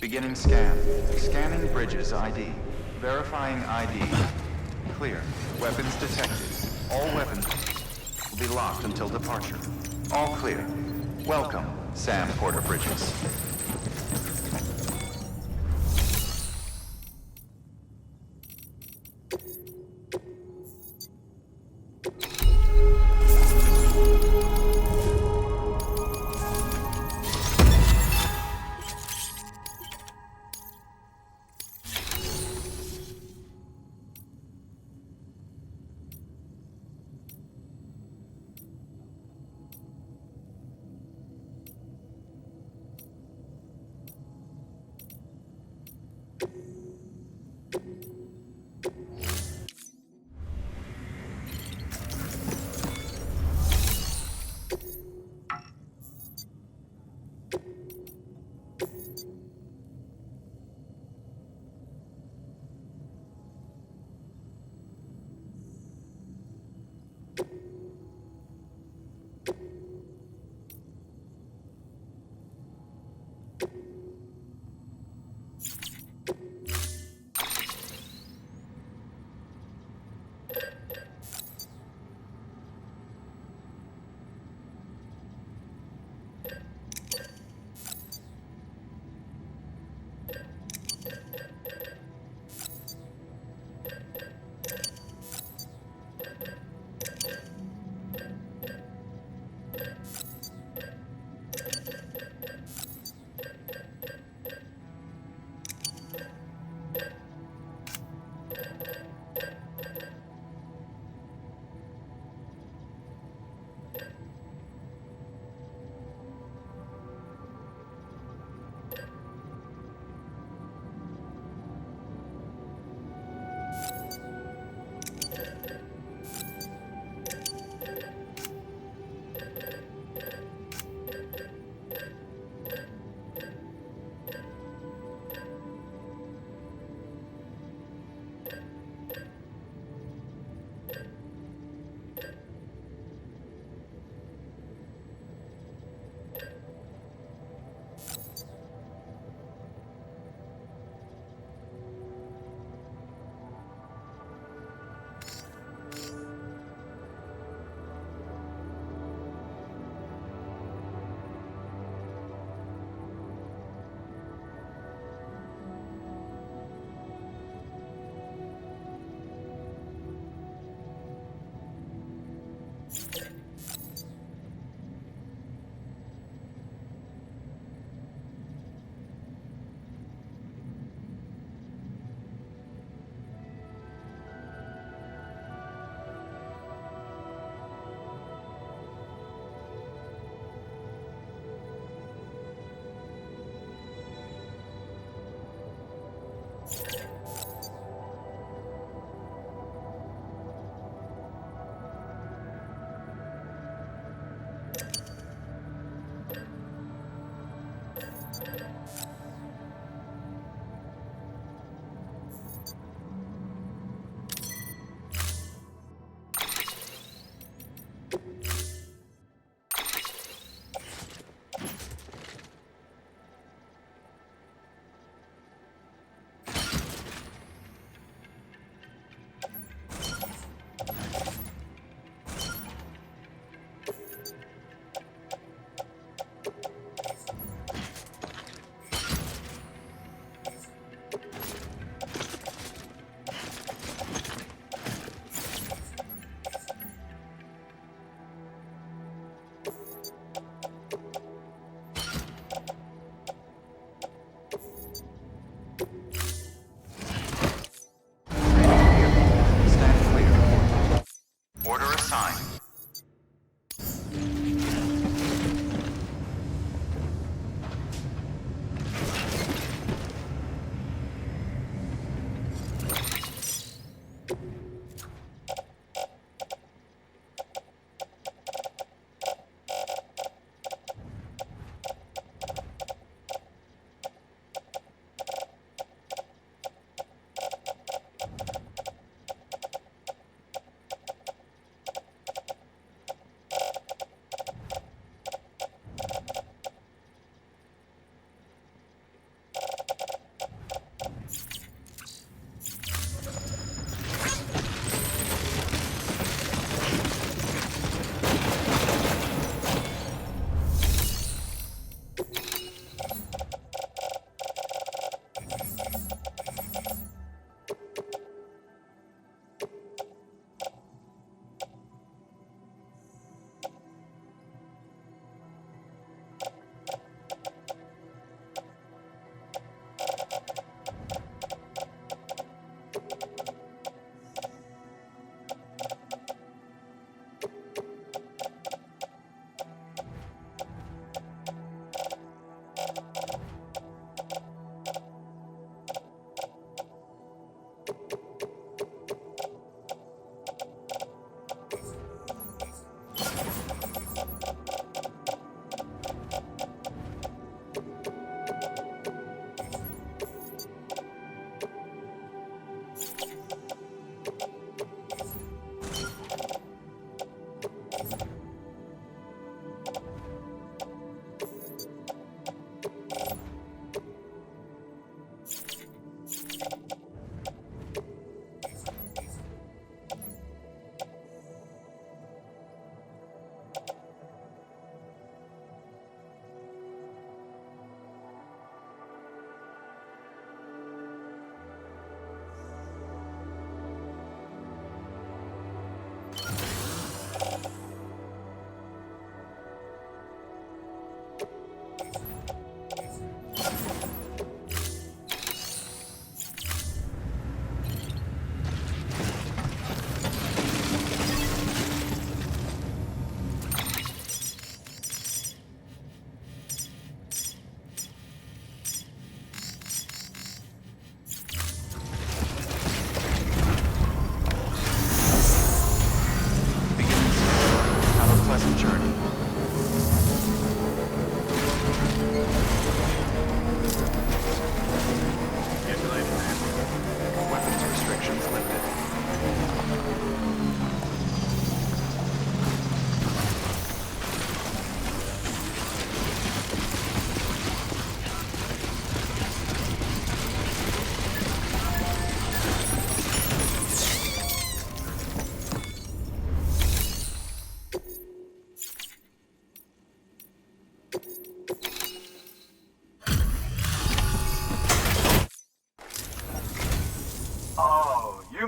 Beginning scan. Scanning bridges ID. Verifying ID. Clear. Weapons detected. All weapons will be locked until departure. All clear. Welcome, Sam Porter Bridges.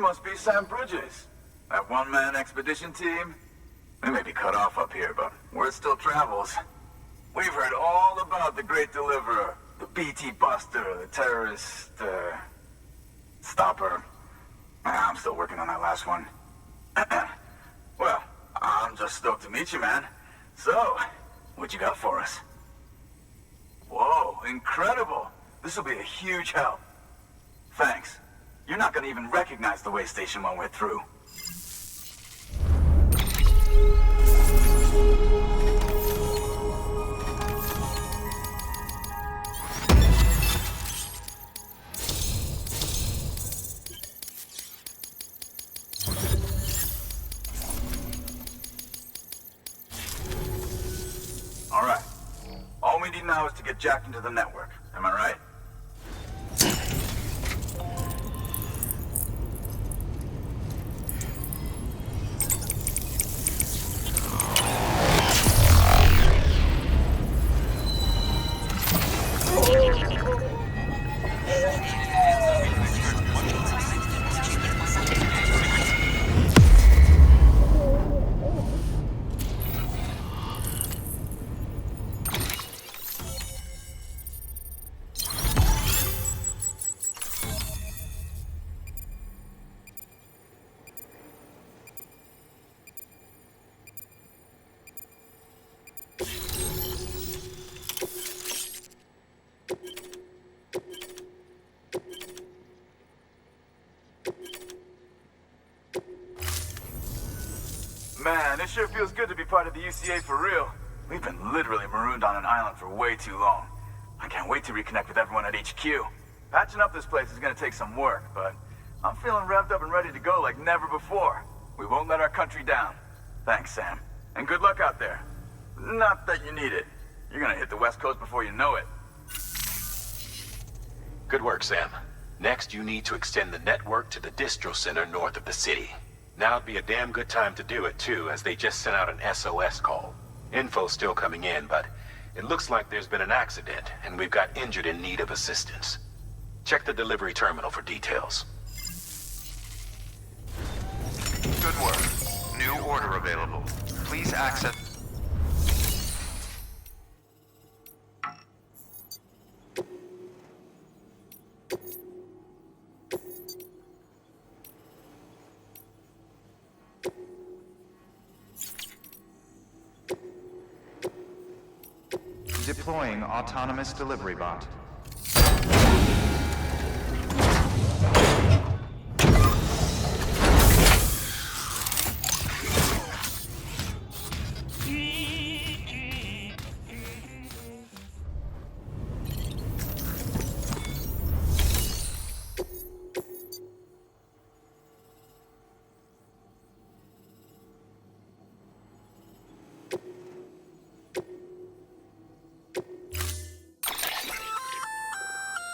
must be Sam Bridges. That one-man expedition team? We may be cut off up here, but word still travels. We've heard all about the Great Deliverer, the BT Buster, the terrorist, stopper. I'm still working on that last one. Well, I'm just stoked to meet you, man. So, what you got for us? Whoa, incredible. This will be a huge help. Thanks. You're not gonna even recognize the way station when we're through. All right. All we need now is to get jacked into the network. Am I right? Man, it sure feels good to be part of the UCA for real. We've been literally marooned on an island for way too long. I can't wait to reconnect with everyone at HQ. Patching up this place is gonna take some work, but I'm feeling revved up and ready to go like never before. We won't let our country down. Thanks, Sam. And good luck out there. Not that you need it. You're gonna hit the West Coast before you know it. Good work, Sam. Next, you need to extend the network to the distro center north of the city. Now'd be a damn good time to do it, too, as they just sent out an SOS call. Info's still coming in, but it looks like there's been an accident, and we've got injured in need of assistance. Check the delivery terminal for details. Good work. New order available. Please access... Deploying autonomous delivery bot.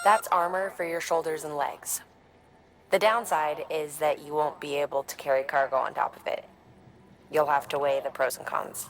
That's armor for your shoulders and legs. The downside is that you won't be able to carry cargo on top of it. You'll have to weigh the pros and cons.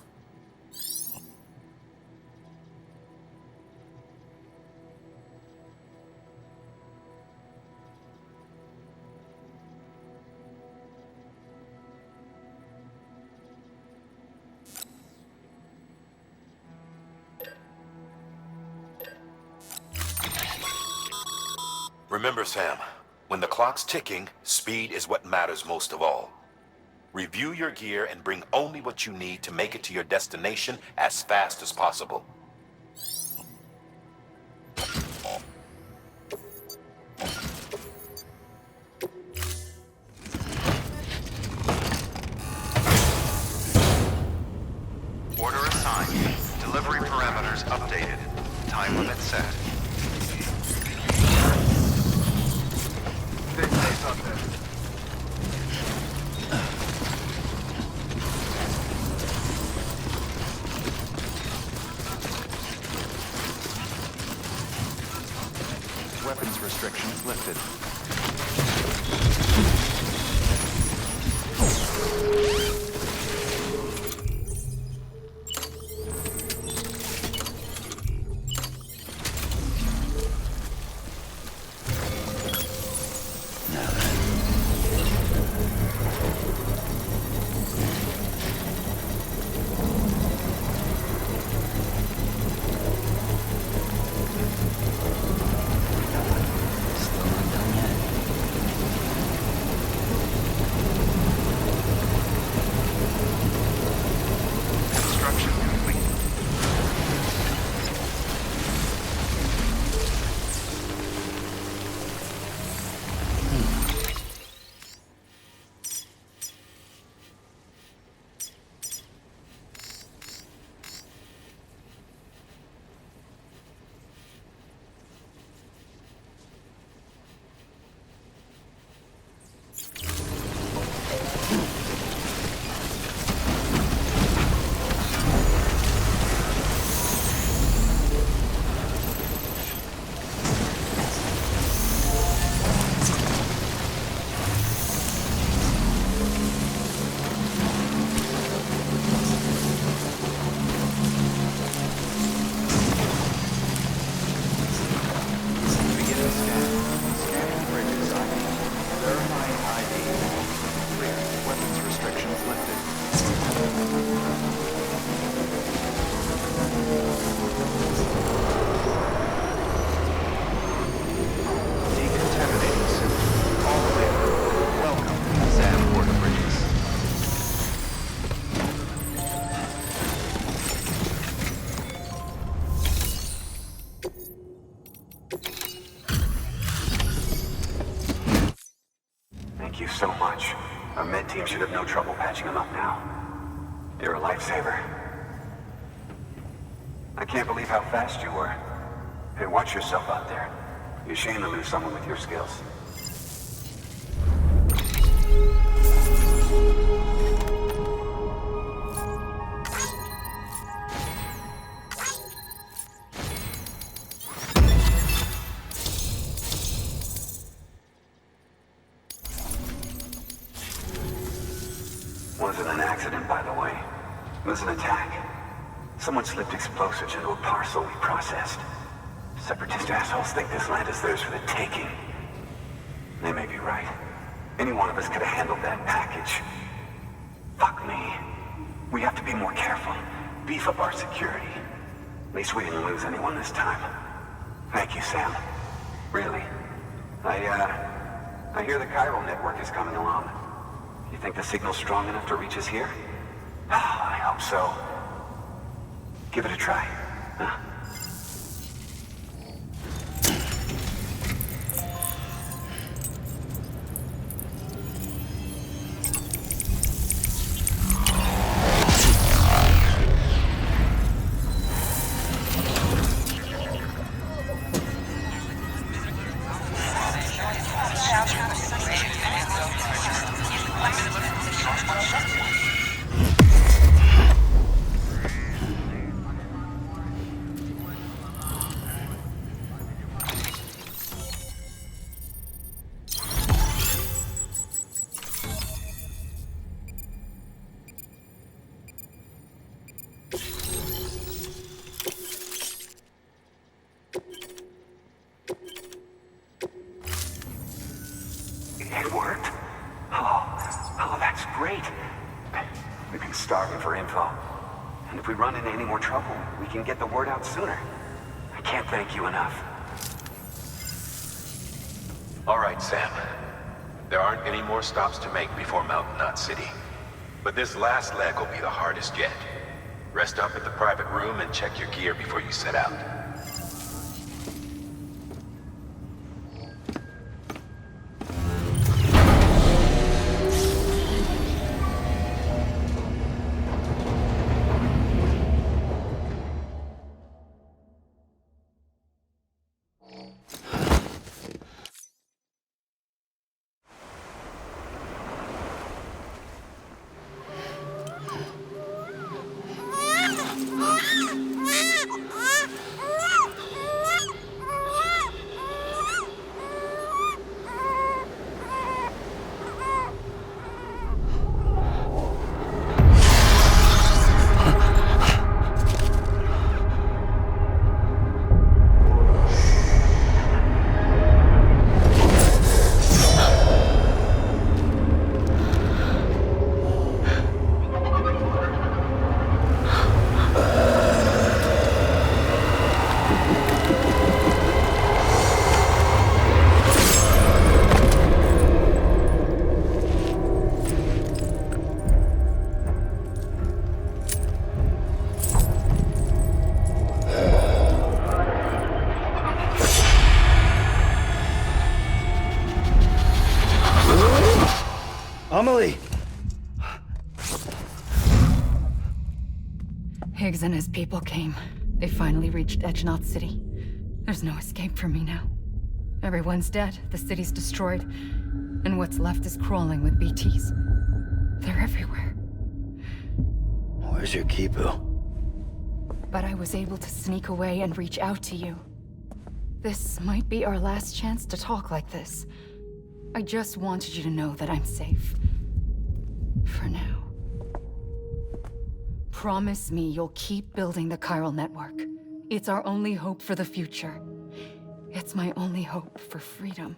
Remember, Sam, when the clock's ticking, speed is what matters most of all. Review your gear and bring only what you need to make it to your destination as fast as possible. Order assigned. Delivery parameters updated. Time limit set. Stay safe up there. Weapons restrictions lifted. team should have no trouble patching him up now. You're a lifesaver. I can't believe how fast you were. Hey, watch yourself out there. You're ashamed to lose someone with your skills. Wasn't an accident, by the way. It was an attack. Someone slipped explosives into a parcel we processed. Separatist assholes think this land is theirs for the taking. They may be right. Any one of us could have handled that package. Fuck me. We have to be more careful. Beef up our security. At least we didn't lose anyone this time. Thank you, Sam. Really. I hear the chiral network is coming along. You think the signal's strong enough to reach us here? I hope so. Give it a try. Huh? It worked. Oh, that's great. We've been starving for info. And if we run into any more trouble, we can get the word out sooner. I can't thank you enough. All right, Sam. There aren't any more stops to make before Mountain Knot City. But this last leg will be the hardest yet. Rest up at the private room and check your gear before you set out. Amelie! Higgs and his people came. They finally reached Knot City. There's no escape for me now. Everyone's dead, the city's destroyed, and what's left is crawling with BTs. They're everywhere. Where's your Kipu? But I was able to sneak away and reach out to you. This might be our last chance to talk like this. I just wanted you to know that I'm safe. For now. Promise me you'll keep building the chiral network. It's our only hope for the future. It's my only hope for freedom.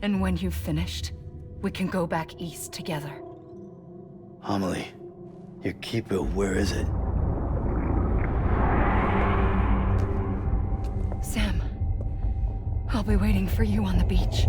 And when you've finished, we can go back east together. Amelie, your Kipu, where is it? Sam, I'll be waiting for you on the beach.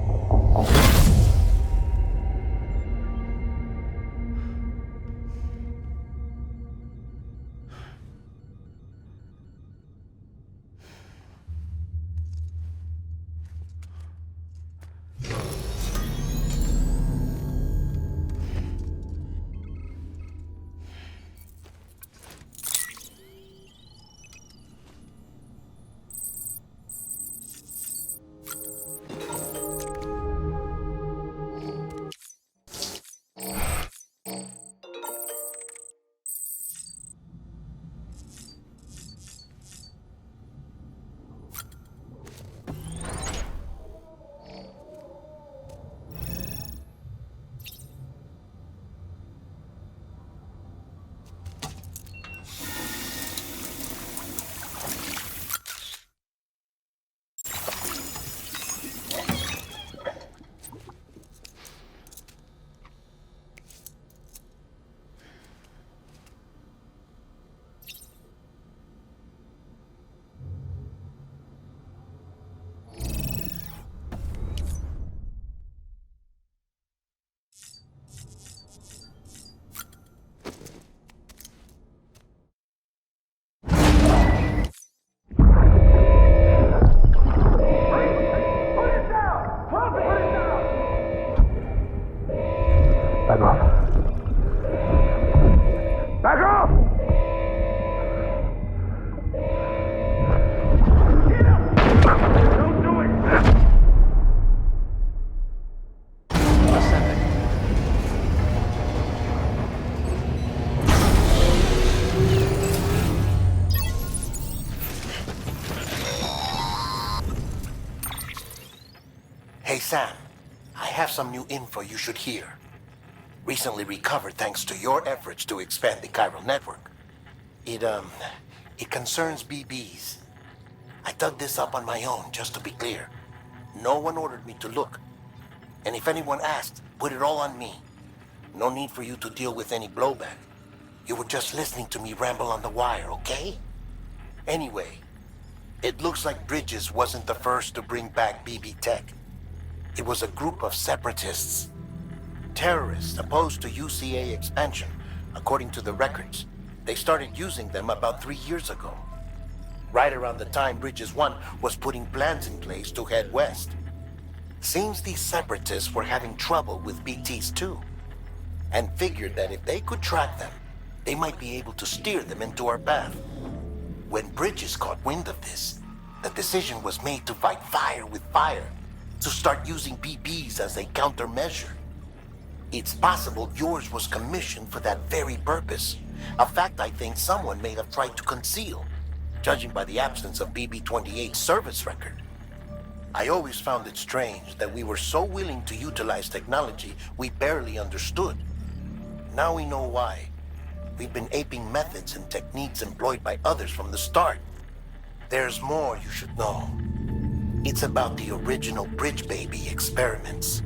Sam, I have some new info you should hear. Recently recovered thanks to your efforts to expand the chiral network. It concerns BBs. I dug this up on my own, just to be clear. No one ordered me to look. And if anyone asked, put it all on me. No need for you to deal with any blowback. You were just listening to me ramble on the wire, okay? Anyway, it looks like Bridges wasn't the first to bring back BB tech. It was a group of separatists. Terrorists opposed to UCA expansion, according to the records. They started using them about 3 years ago. Right around the time Bridges 1 was putting plans in place to head west. Seems these separatists were having trouble with BTs too, and figured that if they could track them, they might be able to steer them into our path. When Bridges caught wind of this, the decision was made to fight fire with fire, to start using BBs as a countermeasure. It's possible yours was commissioned for that very purpose, a fact I think someone may have tried to conceal, judging by the absence of BB-28's service record. I always found it strange that we were so willing to utilize technology we barely understood. Now we know why. We've been aping methods and techniques employed by others from the start. There's more you should know. It's about the original Bridge Baby experiments.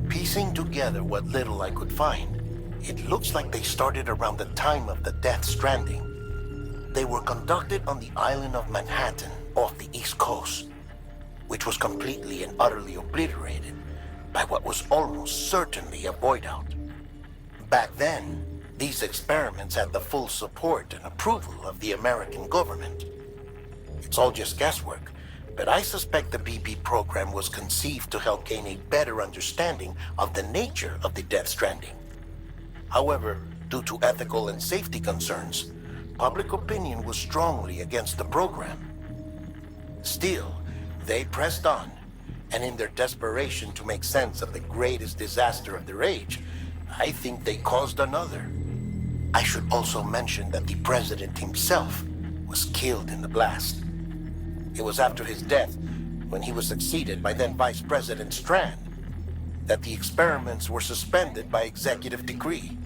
Piecing together what little I could find, it looks like they started around the time of the Death Stranding. They were conducted on the island of Manhattan off the East Coast, which was completely and utterly obliterated by what was almost certainly a void out. Back then, these experiments had the full support and approval of the American government. It's all just guesswork, but I suspect the BB program was conceived to help gain a better understanding of the nature of the Death Stranding. However, due to ethical and safety concerns, public opinion was strongly against the program. Still, they pressed on, and in their desperation to make sense of the greatest disaster of their age, I think they caused another. I should also mention that the president himself was killed in the blast. It was after his death, when he was succeeded by then Vice President Strand, that the experiments were suspended by executive decree.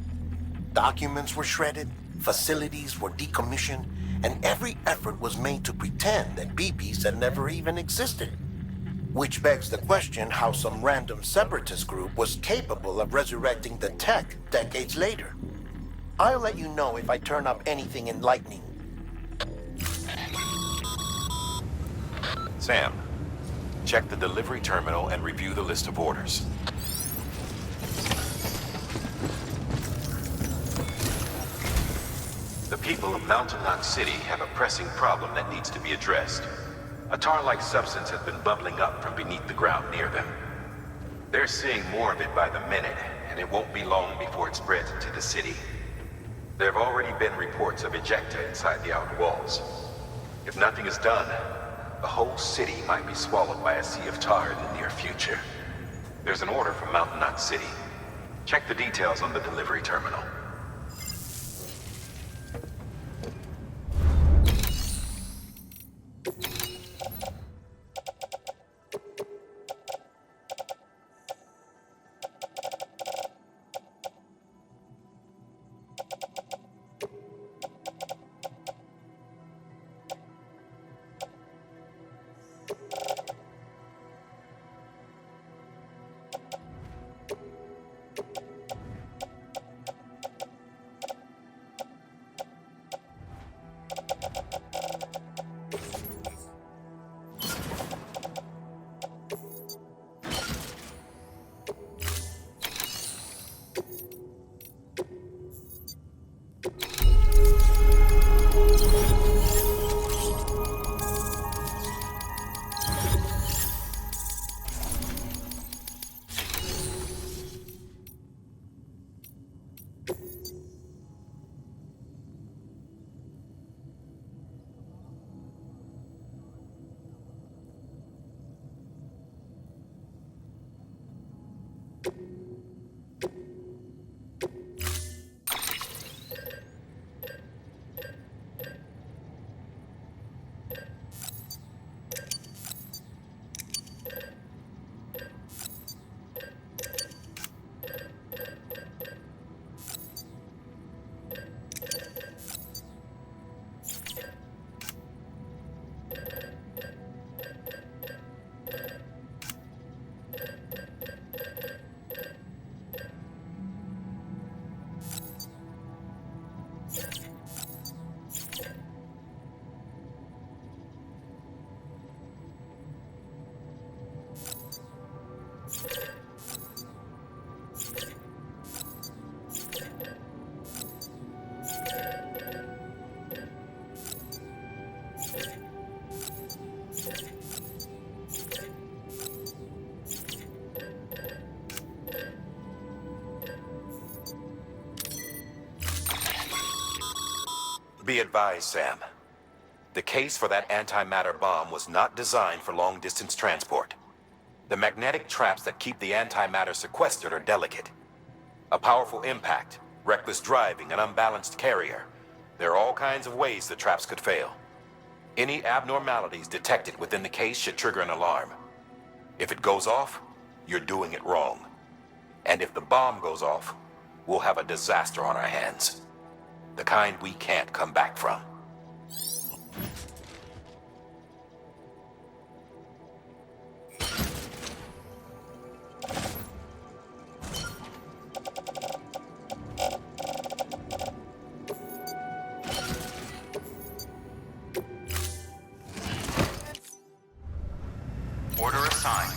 Documents were shredded, facilities were decommissioned, and every effort was made to pretend that BBs had never even existed. Which begs the question how some random separatist group was capable of resurrecting the tech decades later. I'll let you know if I turn up anything enlightening. Sam, check the delivery terminal and review the list of orders. The people of Mountain Knot City have a pressing problem that needs to be addressed. A tar-like substance has been bubbling up from beneath the ground near them. They're seeing more of it by the minute, and it won't be long before it spreads into the city. There have already been reports of ejecta inside the outer walls. If nothing is done, the whole city might be swallowed by a sea of tar in the near future. There's an order from Mountain Knot City. Check the details on the delivery terminal. Be advised, Sam. The case for that antimatter bomb was not designed for long-distance transport. The magnetic traps that keep the antimatter sequestered are delicate. A powerful impact, reckless driving, an unbalanced carrier. There are all kinds of ways the traps could fail. Any abnormalities detected within the case should trigger an alarm. If it goes off, you're doing it wrong. And if the bomb goes off, we'll have a disaster on our hands. The kind we can't come back from. Order assigned.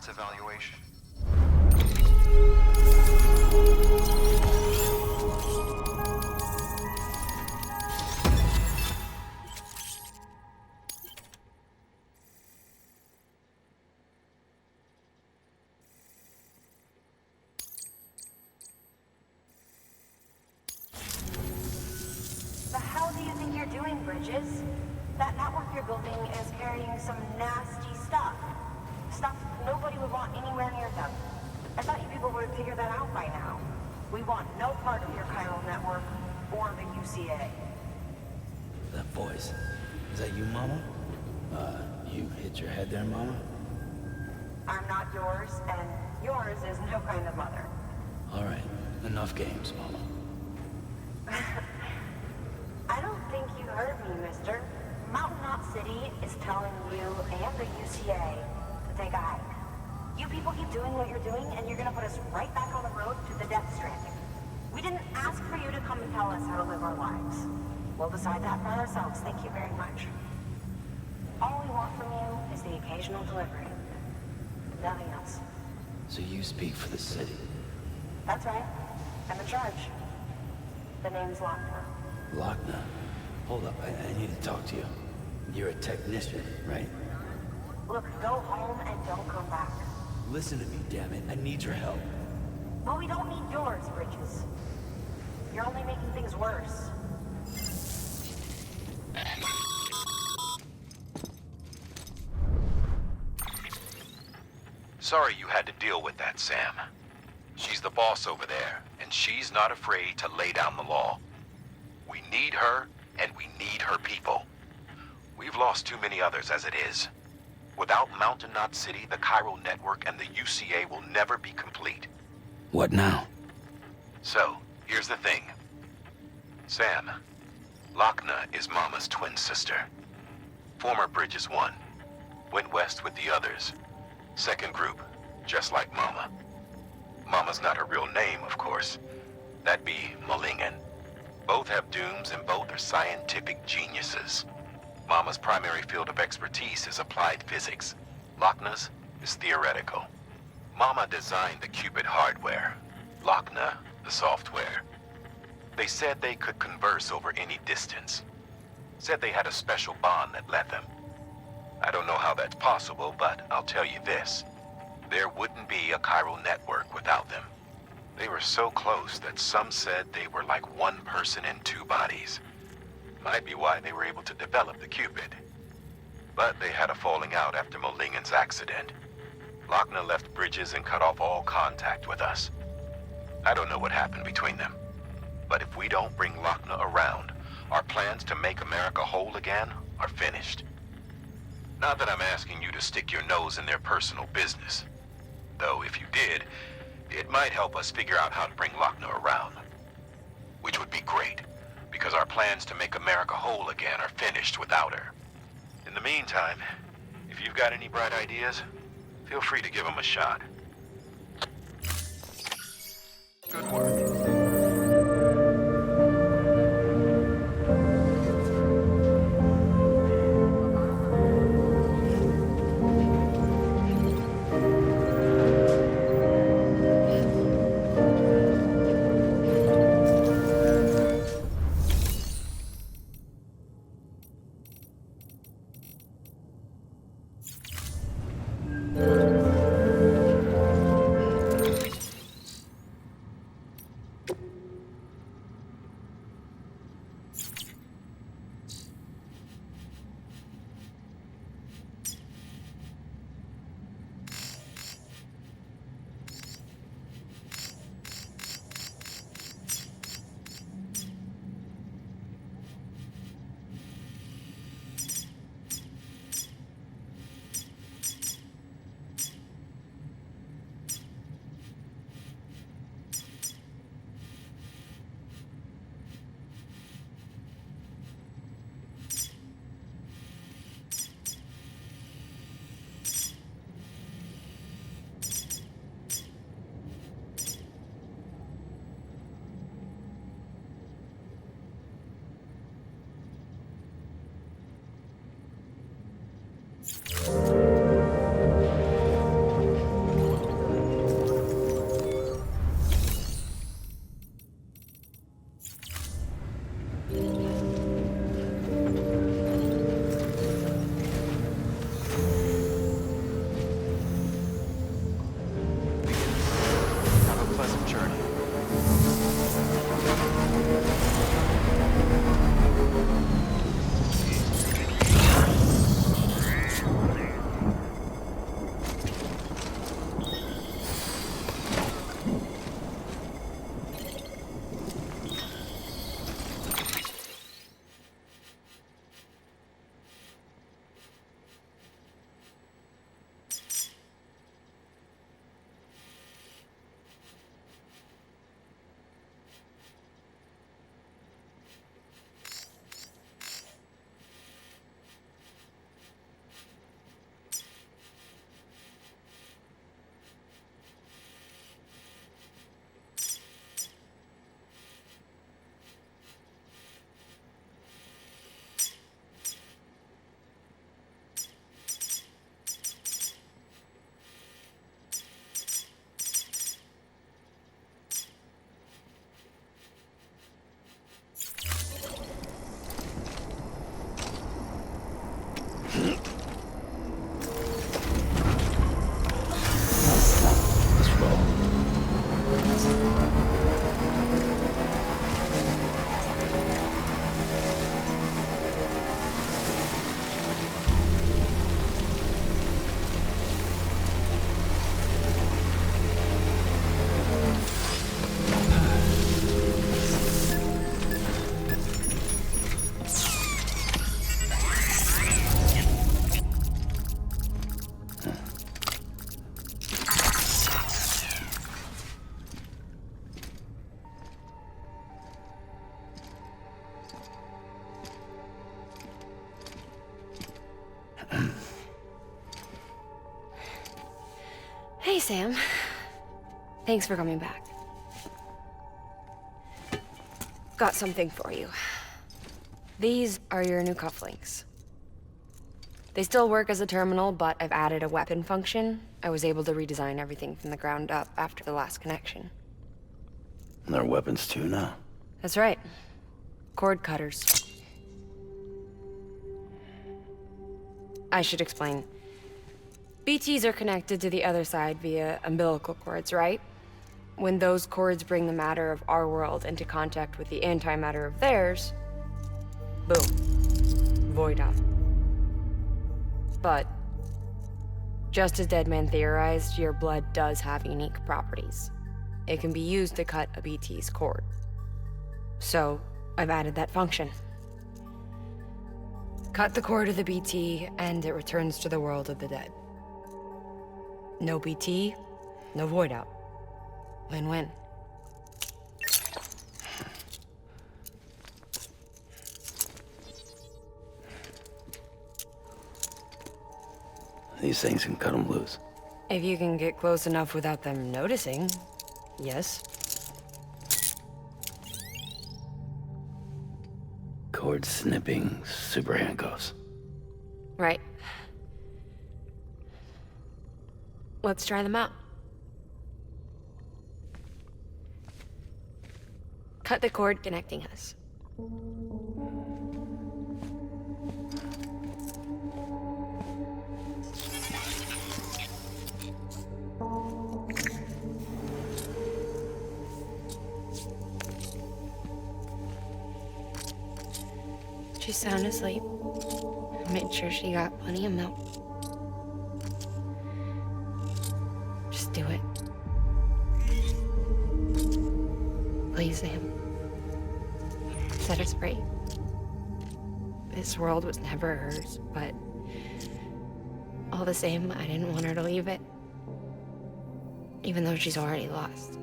Evaluation. The hell do you think you're doing, Bridges? That network you're building is carrying some nasty stuff. Stuff nobody would want anywhere near them. I thought you people would have figured that out by now. We want no part of your chiral network or the UCA. That voice. Is that you, Mama? You hit your head there, Mama? I'm not yours, and yours is no kind of mother. All right. Enough games, Mama. I don't think you heard me, mister. Mountain Knot City is telling you and the UCA to take a hike. You people keep doing what you're doing, and you're gonna put us right back on the road to the Death Stranding. We didn't ask for you to come and tell us how to live our lives. We'll decide that for ourselves, thank you very much. All we want from you is the occasional delivery. Nothing else. So you speak for the city? That's right. I'm in charge. The name's Wagner. Wagner? Hold up, I need to talk to you. You're a technician, right? Look, go home and don't come back. Listen to me, damn it. I need your help. Well, we don't need yours, Bridges. You're only making things worse. Sorry you had to deal with that, Sam. She's the boss over there, and she's not afraid to lay down the law. We need her, and we need her people. We've lost too many others as it is. Without Mountain Knot City, the Chiral Network, and the UCA will never be complete. What now? So, here's the thing. Sam, Lochna is Mama's twin sister. Former Bridges 1. Went west with the others. Second group, just like Mama. Mama's not her real name, of course. That'd be Malingen. Both have dooms and both are scientific geniuses. Mama's primary field of expertise is applied physics. Lochna's is theoretical. Mama designed the Cupid hardware. Lochna, the software. They said they could converse over any distance. Said they had a special bond that led them. I don't know how that's possible, but I'll tell you this. There wouldn't be a chiral network without them. They were so close that some said they were like one person in two bodies. Might be why they were able to develop the Cupid. But they had a falling out after Molingen's accident. Lochna left Bridges and cut off all contact with us. I don't know what happened between them. But if we don't bring Lochna around, our plans to make America whole again are finished. Not that I'm asking you to stick your nose in their personal business. Though if you did, it might help us figure out how to bring Lochna around. Which would be great, because our plans to make America whole again are finished without her. In the meantime, if you've got any bright ideas, feel free to give them a shot. Good work. Hey, Sam. Thanks for coming back. Got something for you. These are your new cufflinks. They still work as a terminal, but I've added a weapon function. I was able to redesign everything from the ground up after the last connection. And they're weapons too now. That's right. Cord cutters. I should explain. BTs are connected to the other side via umbilical cords, right? When those cords bring the matter of our world into contact with the antimatter of theirs, boom. Void out. But, just as Deadman theorized, your blood does have unique properties. It can be used to cut a BT's cord. So, I've added that function. Cut the cord of the BT, and it returns to the world of the dead. No BT, no void out. Win-win. These things can cut them loose. If you can get close enough without them noticing, yes. Cord snipping super handcuffs. Right. Let's try them out. Cut the cord connecting us. She's sound asleep. I made sure she got plenty of milk. Just do it. Please, Sam. Set us free. This world was never hers, but all the same, I didn't want her to leave it. Even though she's already lost.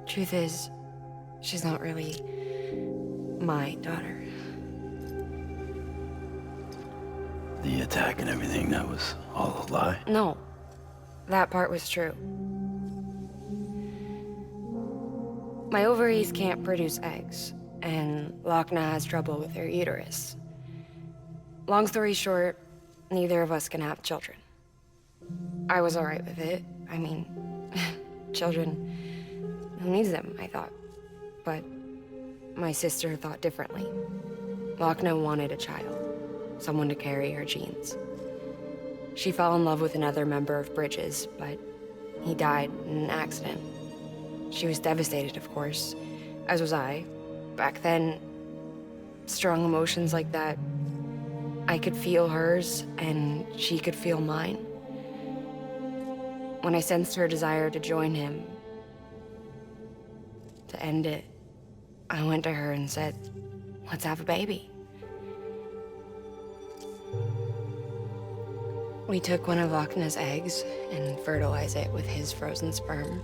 Truth is, she's not really my daughter. The attack and everything, that was all a lie? No, that part was true. My ovaries can't produce eggs, and Wagner has trouble with her uterus. Long story short, neither of us can have children. I was alright with it. I mean, children, who needs them, I thought. But my sister thought differently. Wagner wanted a child, someone to carry her genes. She fell in love with another member of Bridges, but he died in an accident. She was devastated, of course, as was I. Back then, strong emotions like that, I could feel hers, and she could feel mine. When I sensed her desire to join him, to end it, I went to her and said, let's have a baby. We took one of Wagner's eggs and fertilized it with his frozen sperm.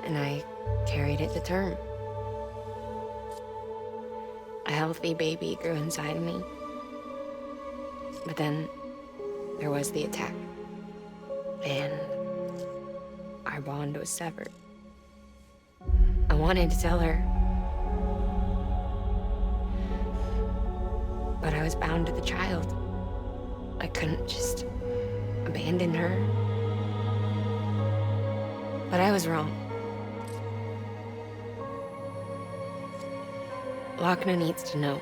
And I carried it to term. A healthy baby grew inside of me. But then there was the attack. And our bond was severed. I wanted to tell her, but I was bound to the child. I couldn't just abandon her. But I was wrong. Wagner needs to know.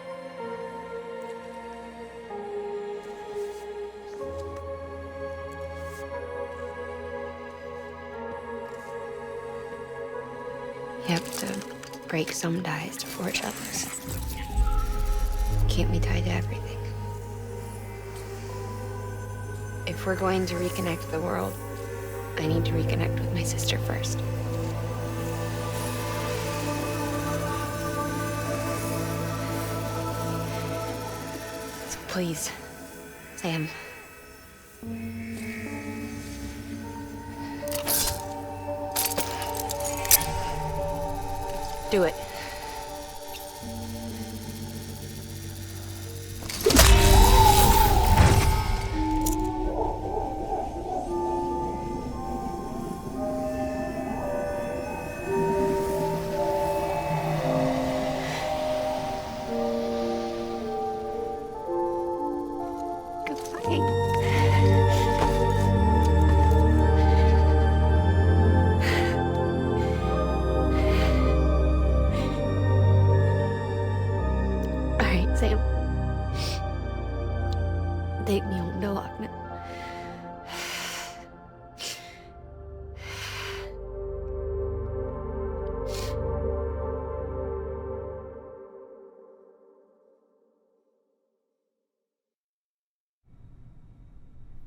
You have to break some ties to forge others. Keep me tied to everything. If we're going to reconnect the world, I need to reconnect with my sister first. So please, Sam. Do it. Alright, Sam. Take me home to Wagner.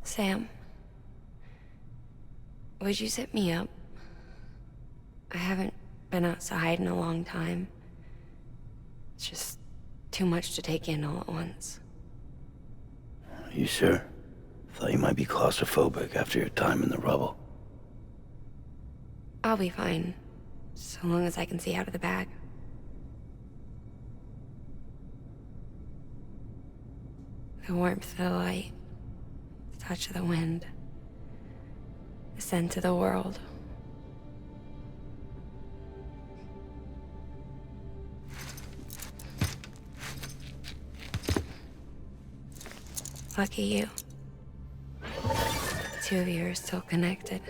Sam, would you set me up? I haven't been outside in a long time. It's just too much to take in all at once. You sure? Thought you might be claustrophobic after your time in the rubble. I'll be fine, so long as I can see out of the bag. The warmth of the light, the touch of the wind, the scent of the world. Lucky you. The two of you are still connected.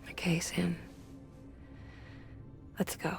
Okay, Sam. Let's go.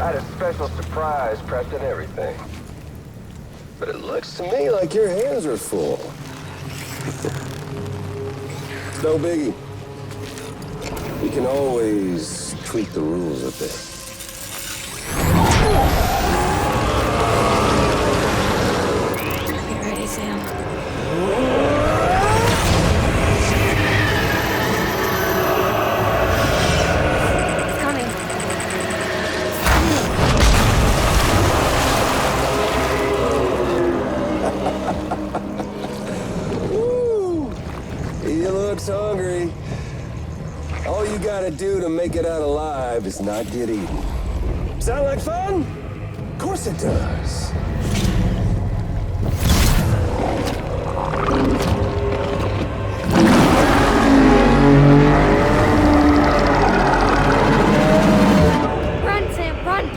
I had a special surprise prepped and everything. But it looks to me like your hands are full. It's no biggie. We can always tweak the rules a bit. Get ready, Sam. He looks hungry. All you gotta do to make it out alive is not get eaten. Sound like fun? Of course it does. Run, Sam, run!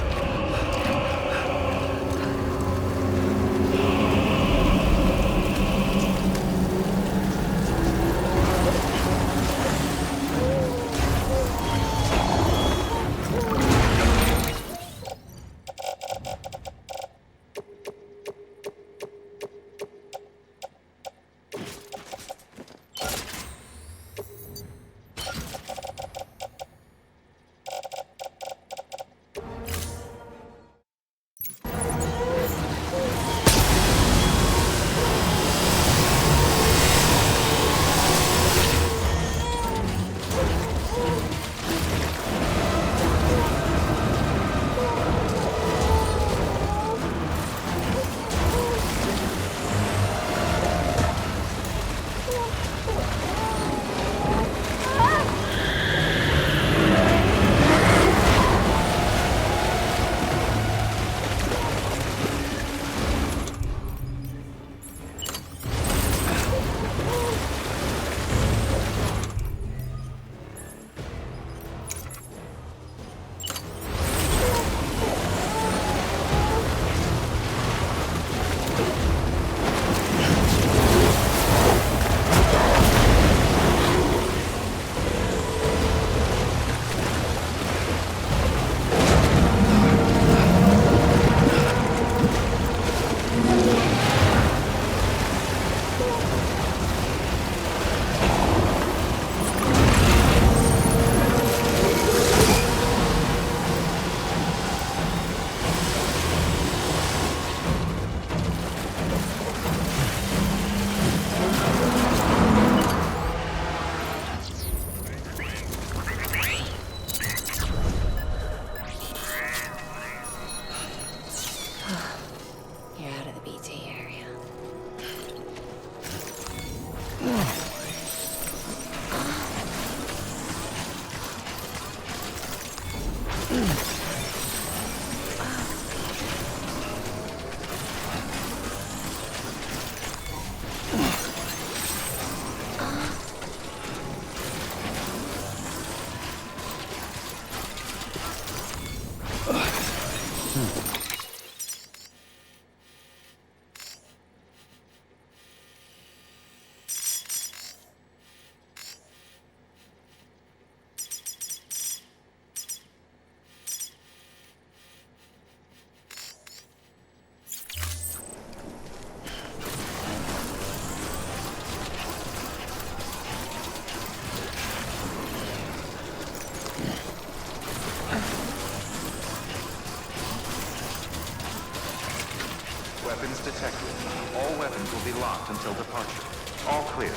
Weapons detected. All weapons will be locked until departure. All clear.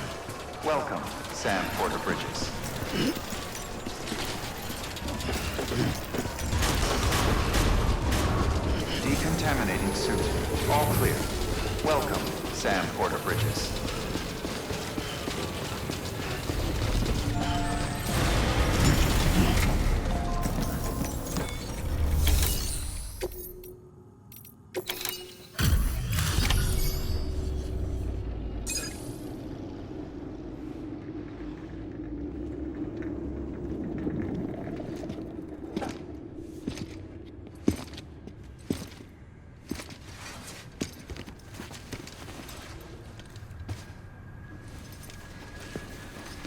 Welcome, Sam Porter Bridges. Decontaminating suit. All clear. Welcome, Sam Porter Bridges.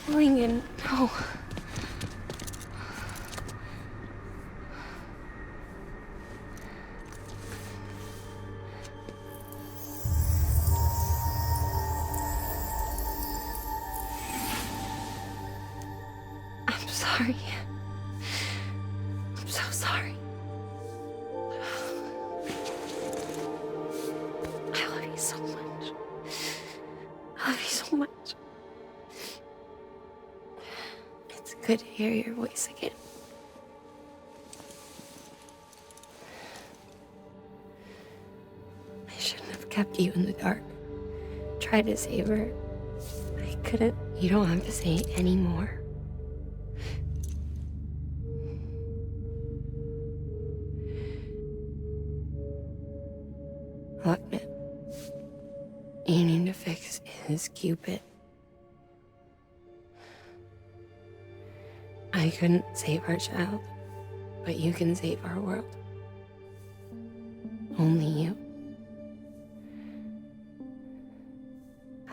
Lincoln, no. I'm sorry. I'm so sorry. I love you so much. I love you so much. It's good to hear your voice again. I shouldn't have kept you in the dark. Tried to save her. I couldn't. You don't have to say it anymore. is Cupid. I couldn't save our child, but you can save our world. Only you.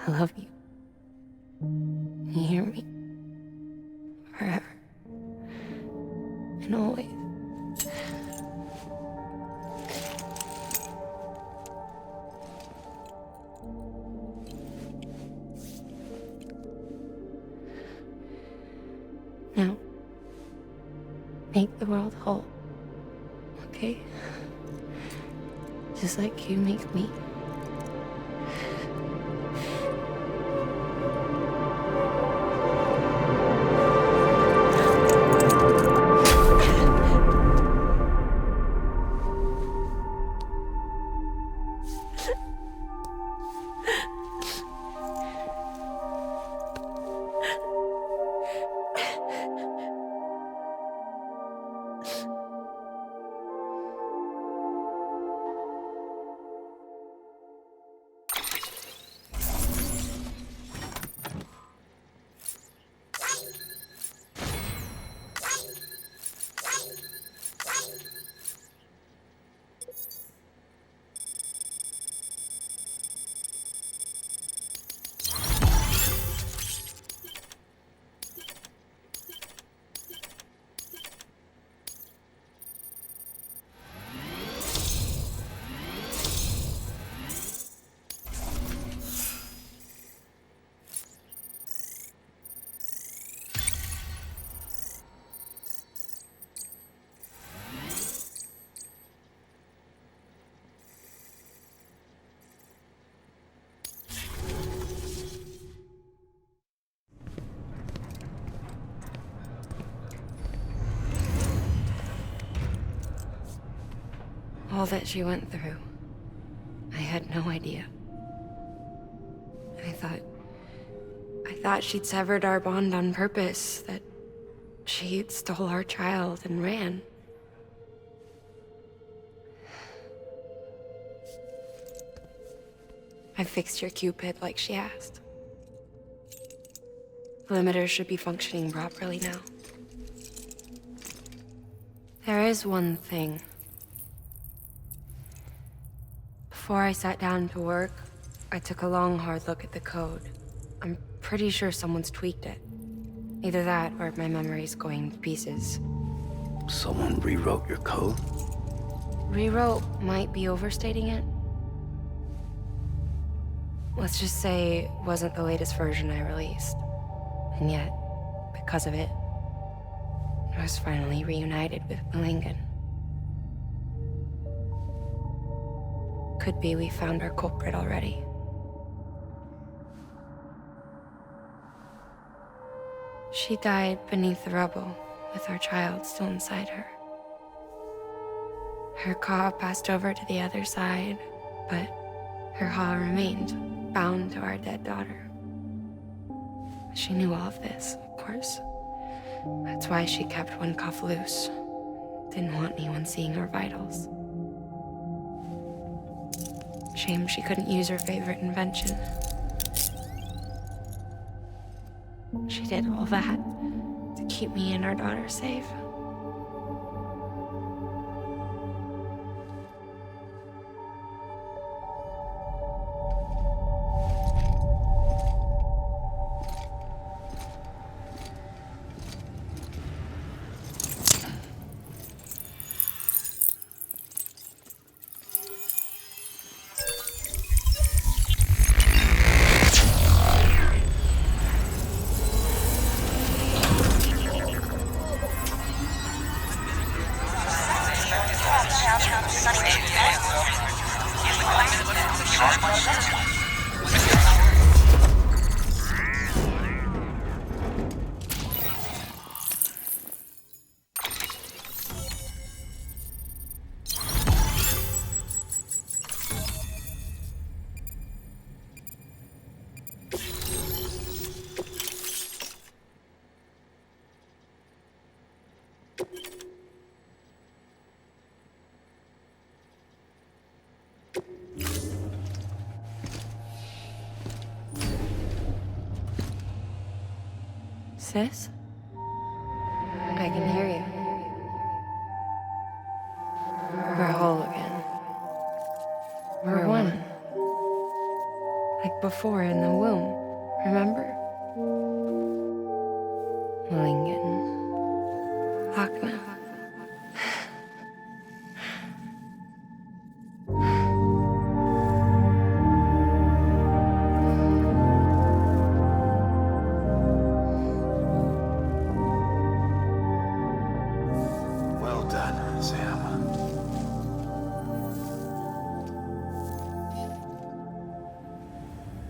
I love you. You hear me? Forever. And always. Now, make the world whole, okay? Just like you make me. All that she went through, I had no idea. I thought she'd severed our bond on purpose, that she stole our child and ran. I fixed your Cupid like she asked. The limiter should be functioning properly now. There is one thing. Before I sat down to work, I took a long, hard look at the code. I'm pretty sure someone's tweaked it. Either that, or my memory's going to pieces. Someone rewrote your code? Rewrote might be overstating it. Let's just say it wasn't the latest version I released. And yet, because of it, I was finally reunited with Mikkelsen. Could be we found our culprit already. She died beneath the rubble, with our child still inside her. Her Ka passed over to the other side, but her Ha remained, bound to our dead daughter. She knew all of this, of course. That's why she kept one cuff loose. Didn't want anyone seeing her vitals. Shame she couldn't use her favorite invention. She did all that to keep me and our daughter safe. Sis? I can hear you. We're whole again. We're one. Like before in the womb, remember? Lingen. Wagner. Well done, Sam.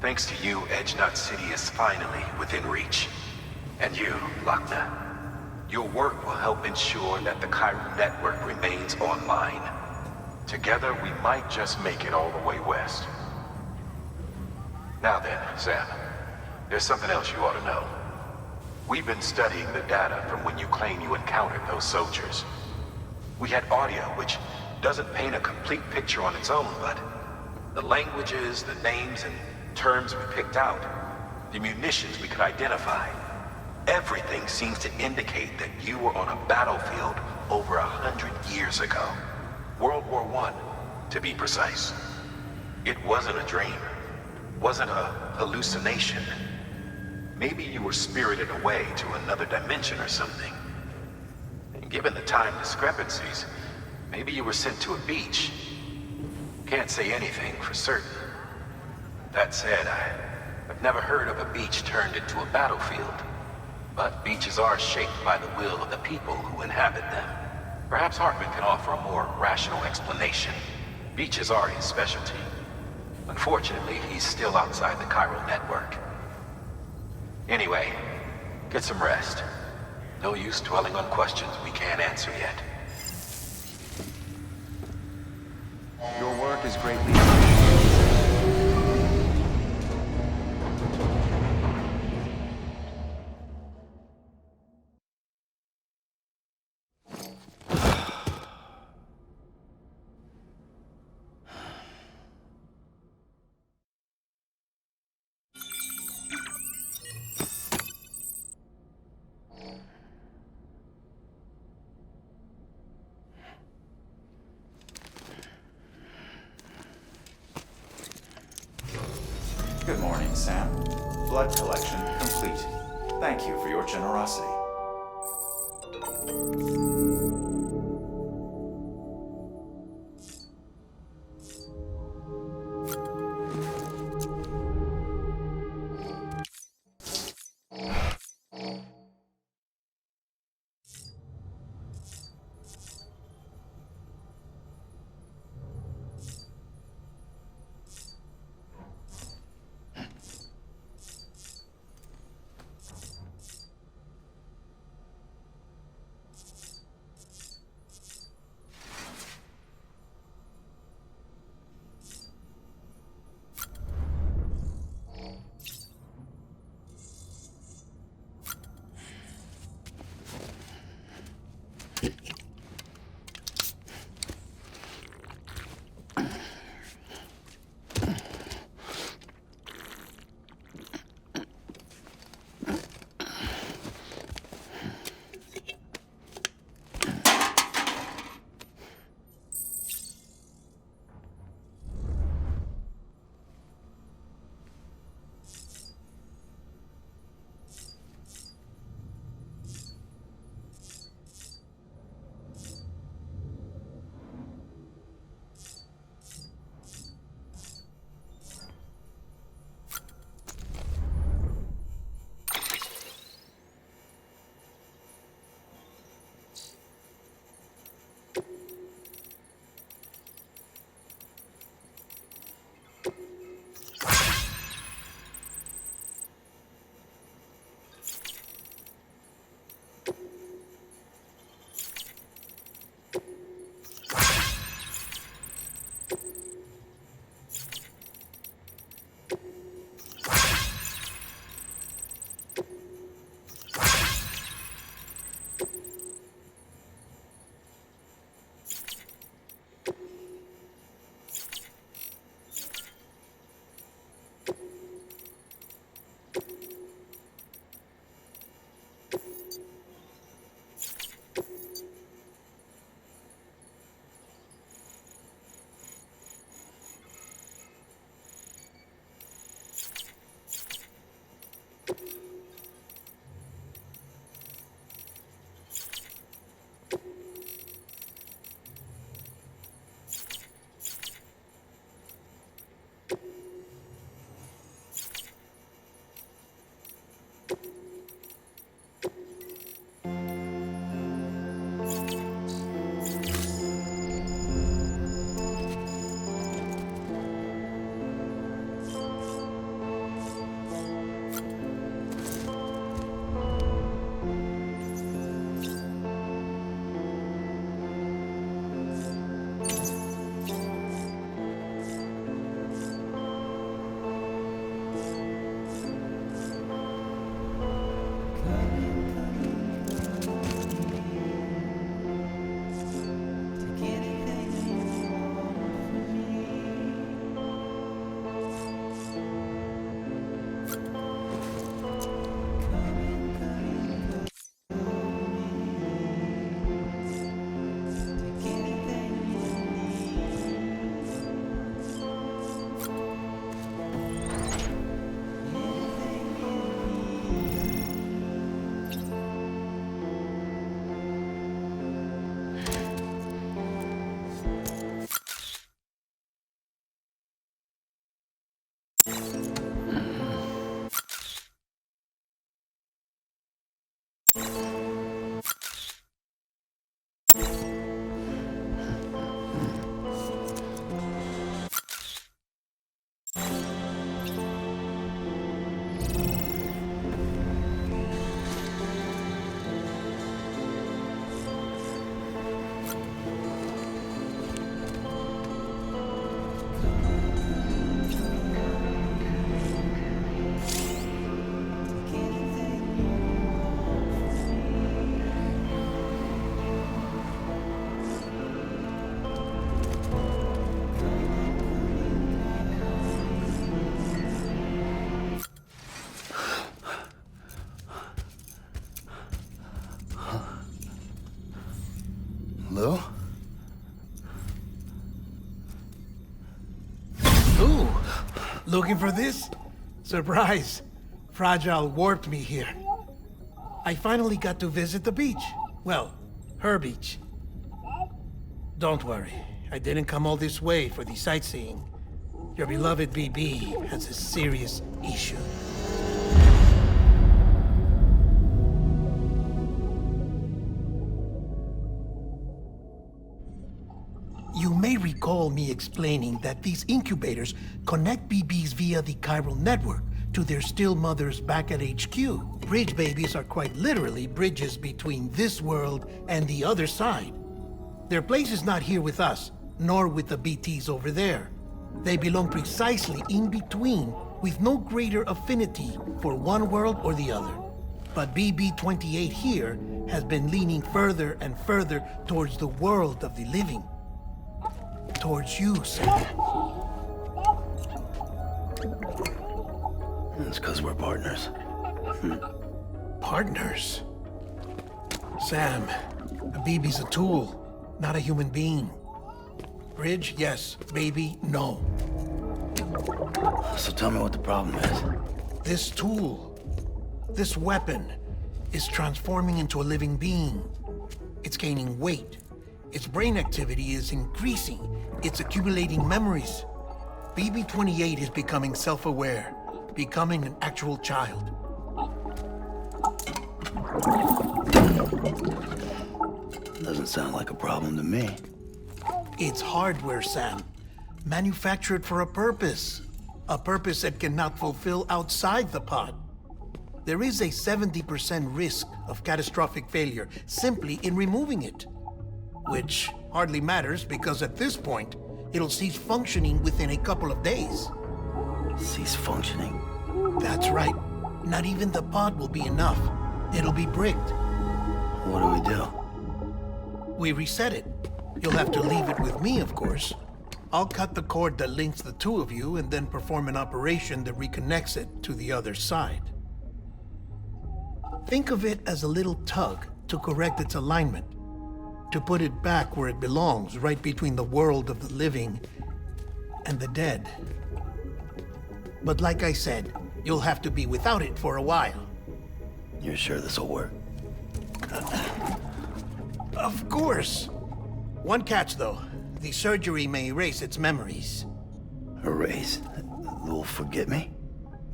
Thanks to you, Edgenut City is finally within reach. And you, Wagner. Your work will help ensure that the chiral network remains online. Together, we might just make it all the way west. Now then, Sam, there's something else you ought to know. We've been studying the data from when you claim you encountered those soldiers. We had audio, which doesn't paint a complete picture on its own, but the languages, the names, and terms we picked out, the munitions we could identify, everything seems to indicate that you were on a battlefield over 100 years ago. World War I, to be precise. It wasn't a dream. Wasn't a hallucination. Maybe you were spirited away to another dimension or something. And given the time discrepancies, maybe you were sent to a beach. Can't say anything for certain. That said, I've never heard of a beach turned into a battlefield. But beaches are shaped by the will of the people who inhabit them. Perhaps Hartman can offer a more rational explanation. Beaches are his specialty. Unfortunately, he's still outside the chiral network. Anyway, get some rest. No use dwelling on questions we can't answer yet. Your work is greatly appreciated. Good morning, Sam. Blood collection complete. Thank you for your generosity. Lou? Ooh, looking for this? Surprise. Fragile warped me here. I finally got to visit the beach. Well, her beach. Don't worry, I didn't come all this way for the sightseeing. Your beloved BB has a serious issue. You may recall me explaining that these incubators connect BBs via the chiral network to their still mothers back at HQ. Bridge babies are quite literally bridges between this world and the other side. Their place is not here with us, nor with the BTs over there. They belong precisely in between, with no greater affinity for one world or the other. But BB-28 here has been leaning further and further towards the world of the living. Towards you, Sam. It's because we're partners. Partners? Sam, a BB's a tool, not a human being. Bridge, yes. Baby, no. So tell me what the problem is. This tool, this weapon, is transforming into a living being. It's gaining weight. Its brain activity is increasing. It's accumulating memories. BB-28 is becoming self-aware, becoming an actual child. Doesn't sound like a problem to me. It's hardware, Sam. Manufactured for a purpose. A purpose it cannot fulfill outside the pod. There is a 70% risk of catastrophic failure simply in removing it. Which hardly matters because at this point, it'll cease functioning within a couple of days. Cease functioning? That's right. Not even the pod will be enough. It'll be bricked. What do we do? We reset it. You'll have to leave it with me, of course. I'll cut the cord that links the two of you and then perform an operation that reconnects it to the other side. Think of it as a little tug to correct its alignment, to put it back where it belongs, right between the world of the living and the dead. But like I said, you'll have to be without it for a while. You're sure this'll work? Of course. One catch, though. The surgery may erase its memories. Erase? You'll forget me?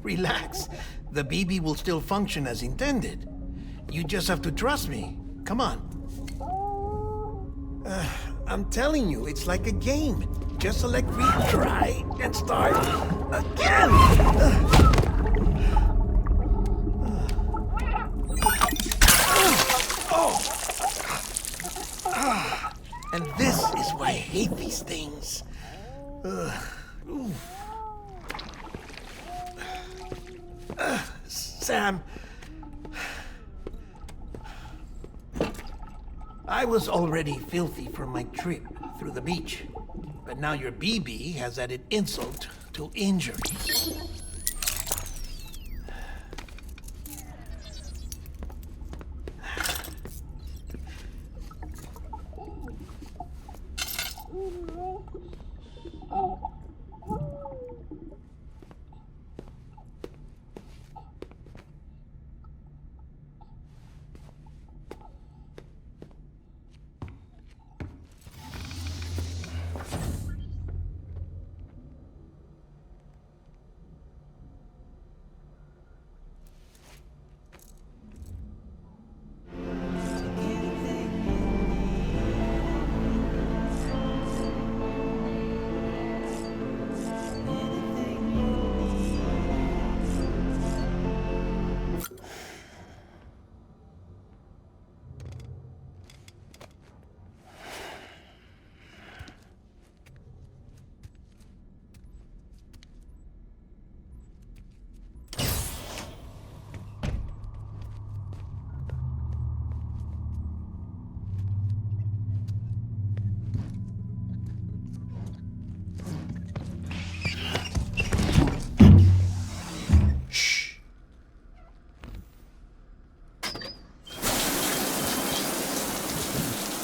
Relax. The BB will still function as intended. You just have to trust me. Come on. I'm telling you, it's like a game. Just select retry and start again. And this is why I hate these things. Sam, I was already filthy from my trip through the beach, but now your BB has added insult to injury.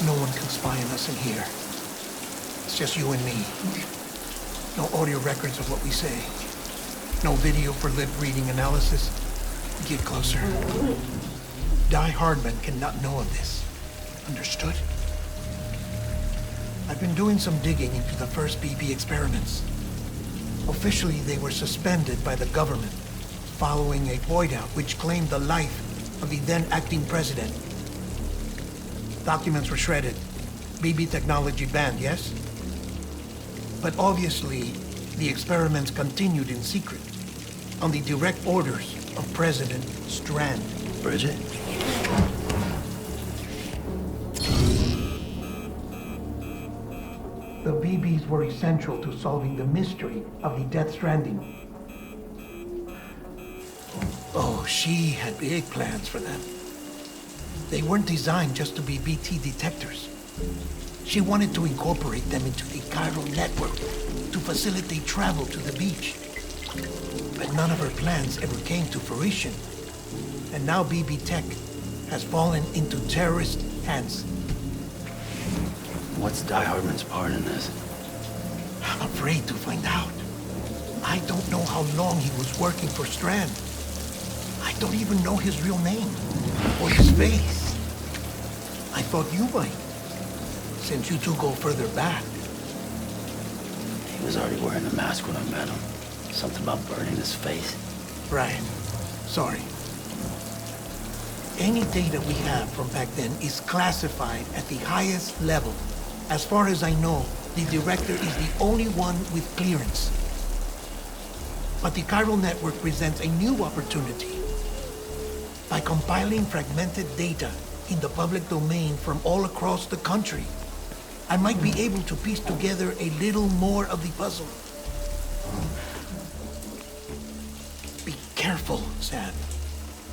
No one can spy on us in here. It's just you and me. No audio records of what we say. No video for lip-reading analysis. Get closer. Die Hardman cannot know of this. Understood? I've been doing some digging into the first BB experiments. Officially, they were suspended by the government, following a void-out which claimed the life of the then-acting president. Documents were shredded. BB technology banned, yes? But obviously, the experiments continued in secret, on the direct orders of President Strand. Bridget? The BBs were essential to solving the mystery of the Death Stranding. Oh, she had big plans for them. They weren't designed just to be BT detectors. She wanted to incorporate them into the chiral network to facilitate travel to the beach. But none of her plans ever came to fruition. And now BB Tech has fallen into terrorist hands. What's Die Hardman's part in this? I'm afraid to find out. I don't know how long he was working for Strand. I don't even know his real name or his face. I thought you might, since you two go further back. He was already wearing a mask when I met him. Something about burning his face. Right. Sorry. Any data we have from back then is classified at the highest level. As far as I know, the director is the only one with clearance. But the chiral network presents a new opportunity. By compiling fragmented data in the public domain from all across the country, I might be able to piece together a little more of the puzzle. Be careful, Sam.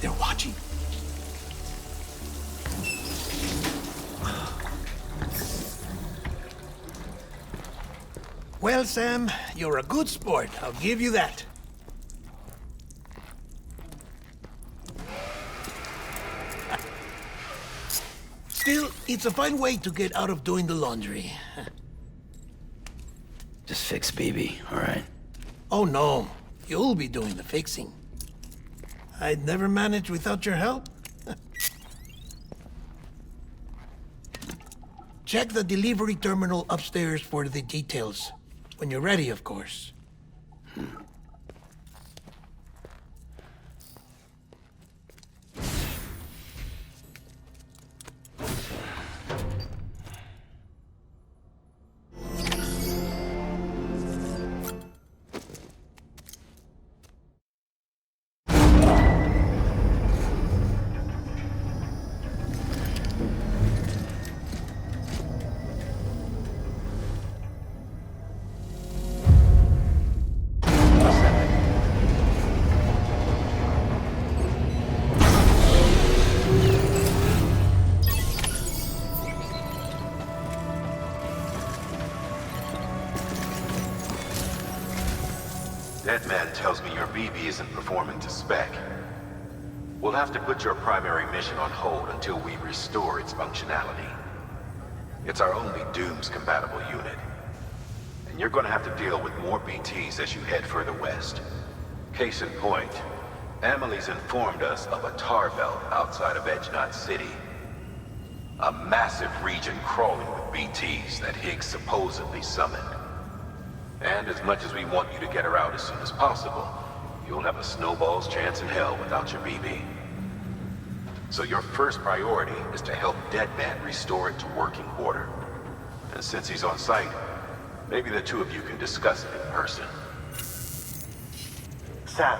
They're watching. Well, Sam, you're a good sport. I'll give you that. Still, it's a fine way to get out of doing the laundry. Just fix BB, all right? Oh, no. You'll be doing the fixing. I'd never manage without your help. Check the delivery terminal upstairs for the details. When you're ready, of course. That man tells me your BB isn't performing to spec. We'll have to put your primary mission on hold until we restore its functionality. It's our only Dooms-compatible unit. And you're gonna have to deal with more BTs as you head further west. Case in point, Amelie's informed us of a tar belt outside of Edgenot City. A massive region crawling with BTs that Higgs supposedly summoned. And as much as we want you to get her out as soon as possible, you'll have a snowball's chance in hell without your BB. So your first priority is to help Deadman restore it to working order. And since he's on site, maybe the two of you can discuss it in person. Sam,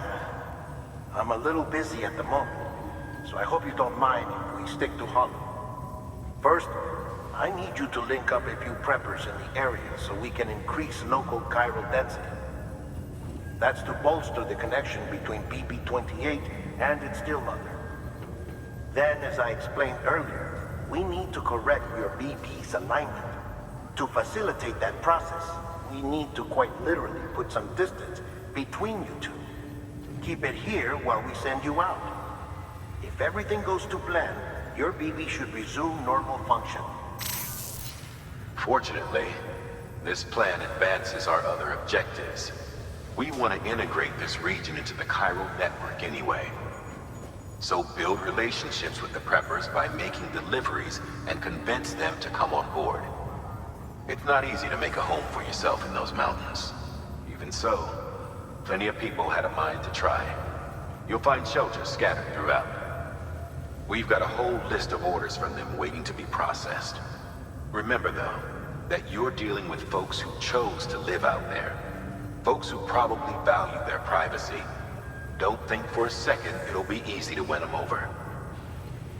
I'm a little busy at the moment, so I hope you don't mind if we stick to Hollow. First, I need you to link up a few preppers in the area so we can increase local chiral density. That's to bolster the connection between BB-28 and its still mother. Then, as I explained earlier, we need to correct your BB's alignment. To facilitate that process, we need to quite literally put some distance between you two. Keep it here while we send you out. If everything goes to plan, your BB should resume normal function. Unfortunately, this plan advances our other objectives. We want to integrate this region into the chiral network anyway. So build relationships with the preppers by making deliveries and convince them to come on board. It's not easy to make a home for yourself in those mountains. Even so, plenty of people had a mind to try. You'll find shelters scattered throughout. We've got a whole list of orders from them waiting to be processed. Remember, though, that you're dealing with folks who chose to live out there. Folks who probably value their privacy. Don't think for a second it'll be easy to win them over.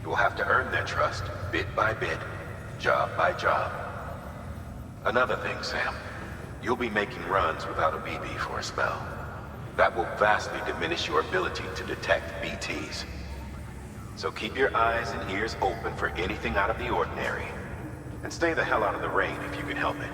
You'll have to earn their trust, bit by bit, job by job. Another thing, Sam. You'll be making runs without a BB for a spell. That will vastly diminish your ability to detect BTs. So keep your eyes and ears open for anything out of the ordinary. And stay the hell out of the rain if you can help it.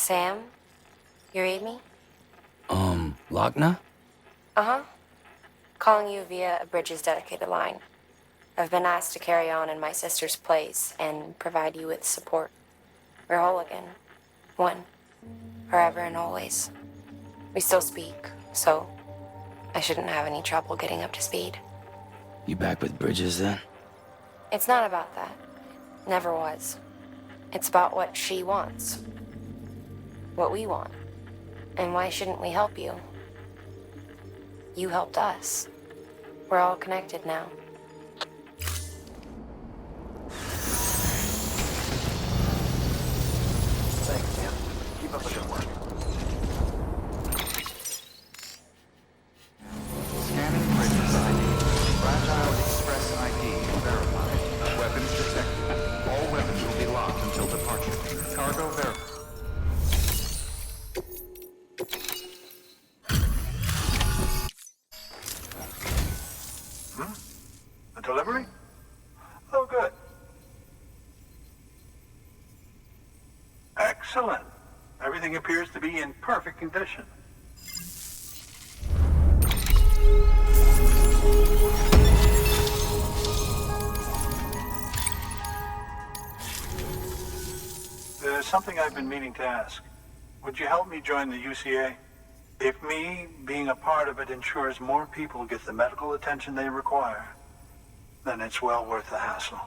Sam? You read me? Wagner? Uh-huh. Calling you via a Bridges dedicated line. I've been asked to carry on in my sister's place and provide you with support. We're whole again. One. Forever and always. We still speak, so I shouldn't have any trouble getting up to speed. You back with Bridges then? It's not about that. Never was. It's about what she wants. What we want. And why shouldn't we help you? You helped us. We're all connected now. Thanks, Sam. Keep up the good work. Scanning bridges ID. Fragile Express ID verified. Weapons detected. All weapons will be locked until departure. Cargo verified. A delivery? Oh, good. Excellent. Everything appears to be in perfect condition. There's something I've been meaning to ask. Would you help me join the UCA? If me being a part of it ensures more people get the medical attention they require, then it's well worth the hassle.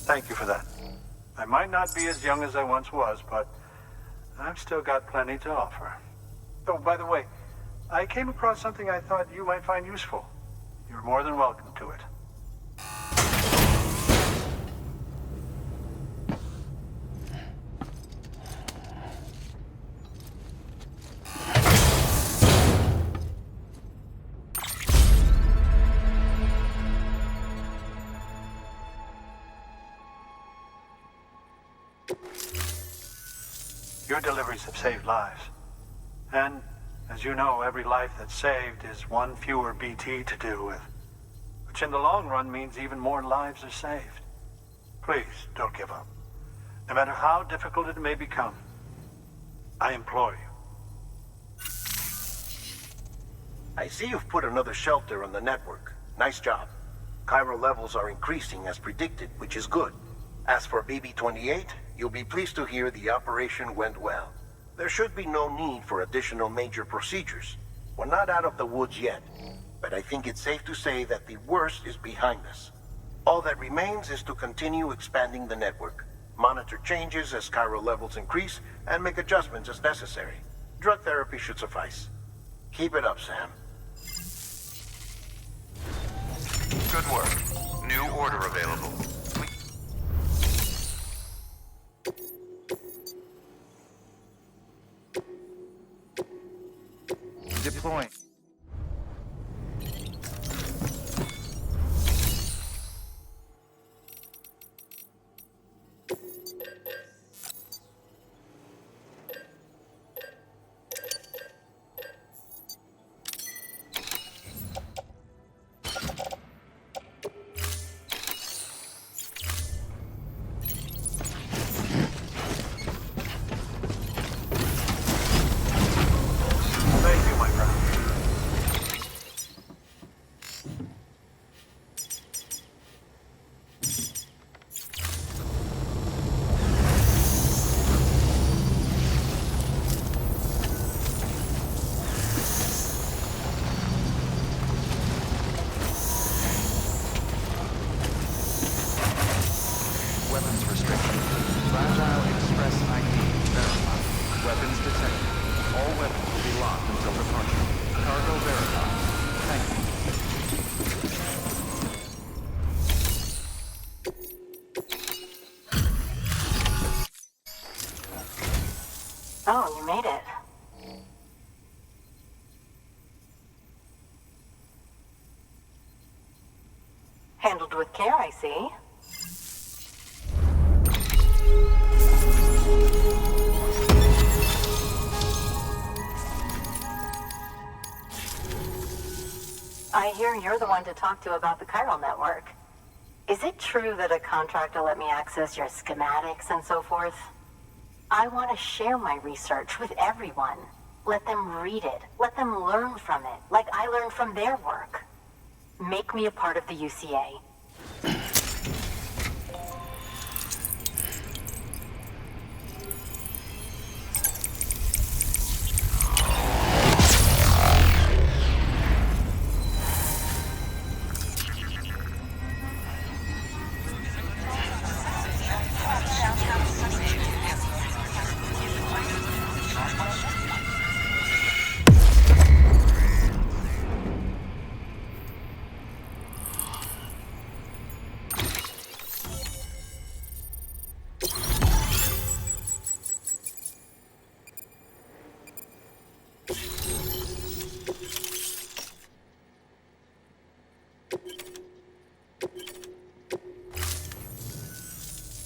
Thank you for that. I might not be as young as I once was, but I've still got plenty to offer. Oh, by the way, I came across something I thought you might find useful. You're more than welcome to it. Your deliveries have saved lives. And, as you know, every life that's saved is one fewer BT to deal with. Which in the long run means even more lives are saved. Please, don't give up. No matter how difficult it may become, I implore you. I see you've put another shelter on the network. Nice job. Chiral levels are increasing as predicted, which is good. As for BB-28, you'll be pleased to hear the operation went well. There should be no need for additional major procedures. We're not out of the woods yet, but I think it's safe to say that the worst is behind us. All that remains is to continue expanding the network, monitor changes as chiral levels increase, and make adjustments as necessary. Drug therapy should suffice. Keep it up, Sam. Good work. New order available. Deploying. Handled with care, I see. I hear you're the one to talk to about the chiral network. Is it true that a contractor let me access your schematics and so forth? I want to share my research with everyone. Let them read it. Let them learn from it, like I learned from their work. Make me a part of the UCA.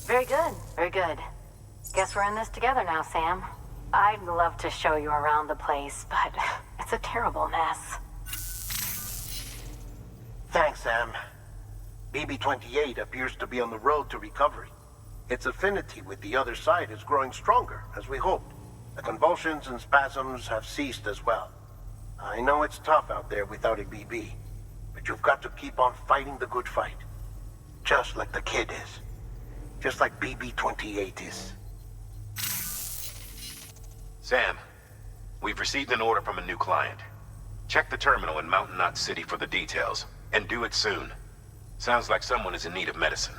Very good, very good. Guess we're in this together now, Sam. I'd love to show you around the place, but it's a terrible mess. Thanks, Sam. BB-28 appears to be on the road to recovery. Its affinity with the other side is growing stronger, as we hoped. The convulsions and spasms have ceased as well. I know it's tough out there without a BB, but you've got to keep on fighting the good fight. Just like the kid is. Just like BB-28 is. Sam, we've received an order from a new client. Check the terminal in Mountain Knot City for the details, and do it soon. Sounds like someone is in need of medicine.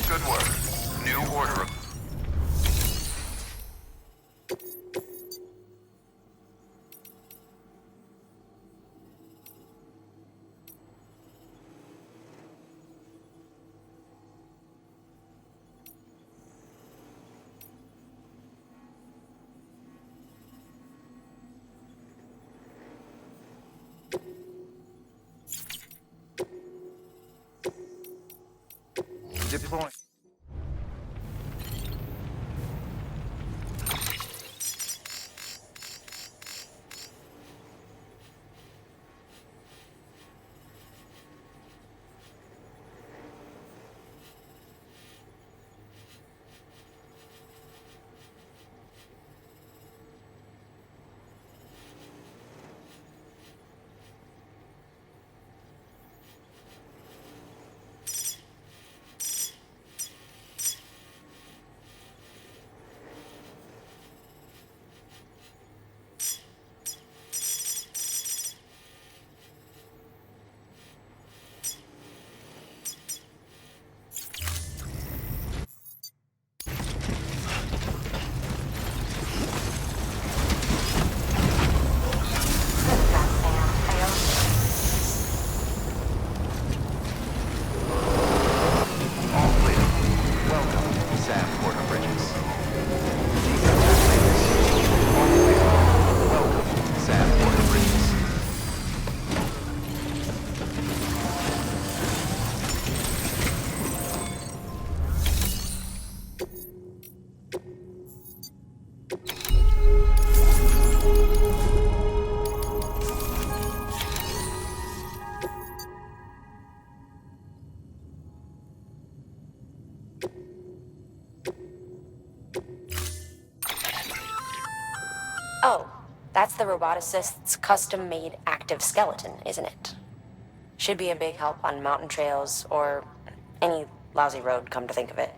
Good work. New order. Deploy. Oh, that's the roboticist's custom-made active skeleton, isn't it? Should be a big help on mountain trails or any lousy road, come to think of it.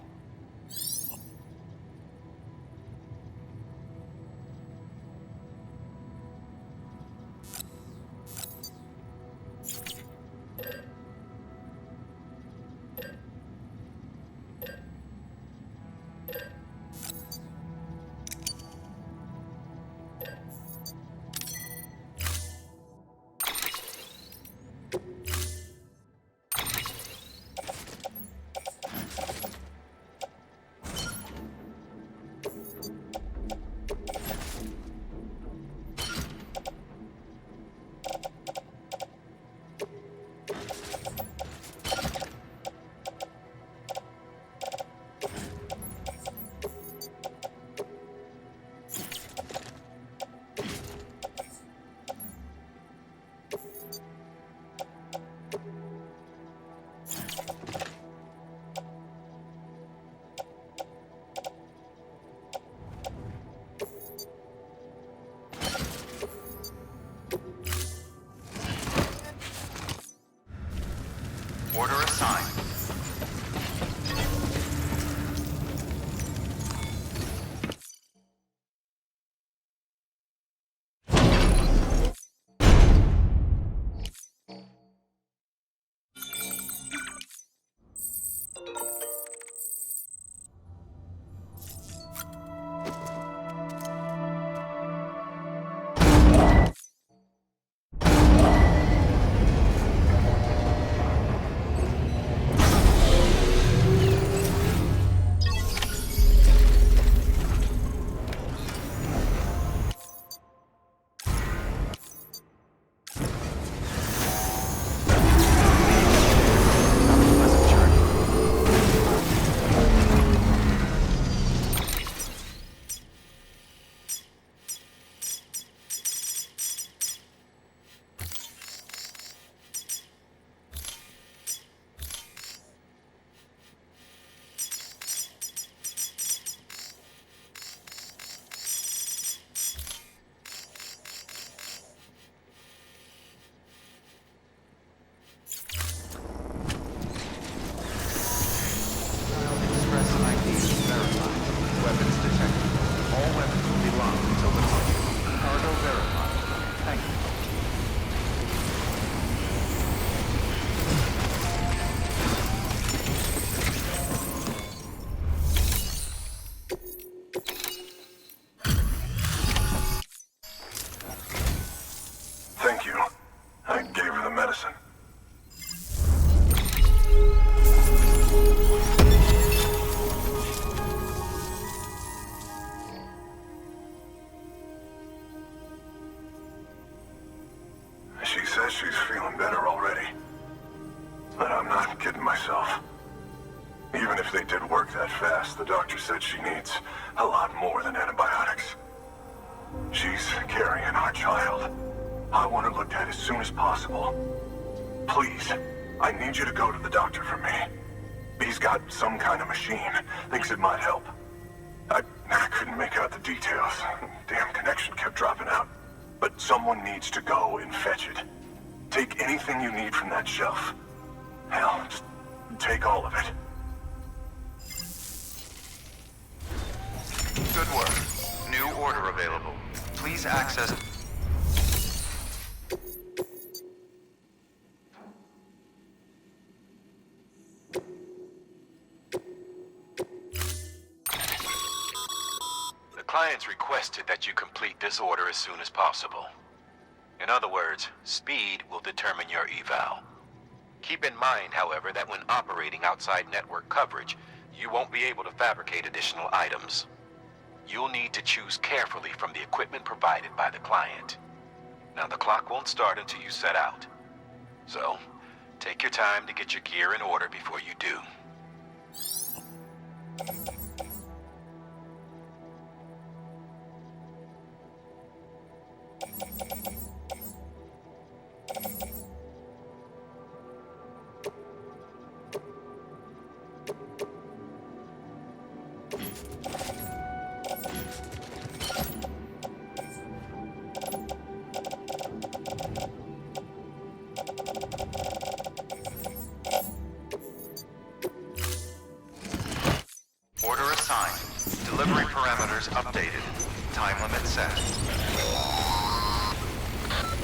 Order assigned. Thank you. I gave her the medicine. She says she's feeling better already. But I'm not kidding myself. Even if they did work that fast, the doctor said she needs a lot more than antibiotics. She's carrying our child. I want her looked at as soon as possible. Please, I need you to go to the doctor for me. He's got some kind of machine. Thinks it might help. I couldn't make out the details. Damn connection kept dropping out. But someone needs to go and fetch it. Take anything you need from that shelf. Hell, just take all of it. Good work. New order available. Please access... The client's requested that you complete this order as soon as possible. In other words, speed will determine your eval. Keep in mind, however, that when operating outside network coverage, you won't be able to fabricate additional items. You'll need to choose carefully from the equipment provided by the client. Now, the clock won't start until you set out. So, take your time to get your gear in order before you do. Order assigned. Delivery parameters updated. Time limit set.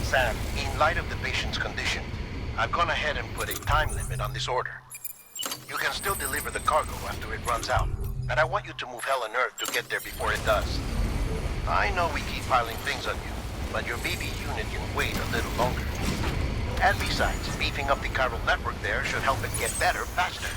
Sam, in light of the patient's condition, I've gone ahead and put a time limit on this order. You can still deliver the cargo after it runs out, and I want you to move hell and earth to get there before it does. I know we keep piling things on you, but your BB unit can wait a little longer. And besides, beefing up the chiral network there should help it get better faster.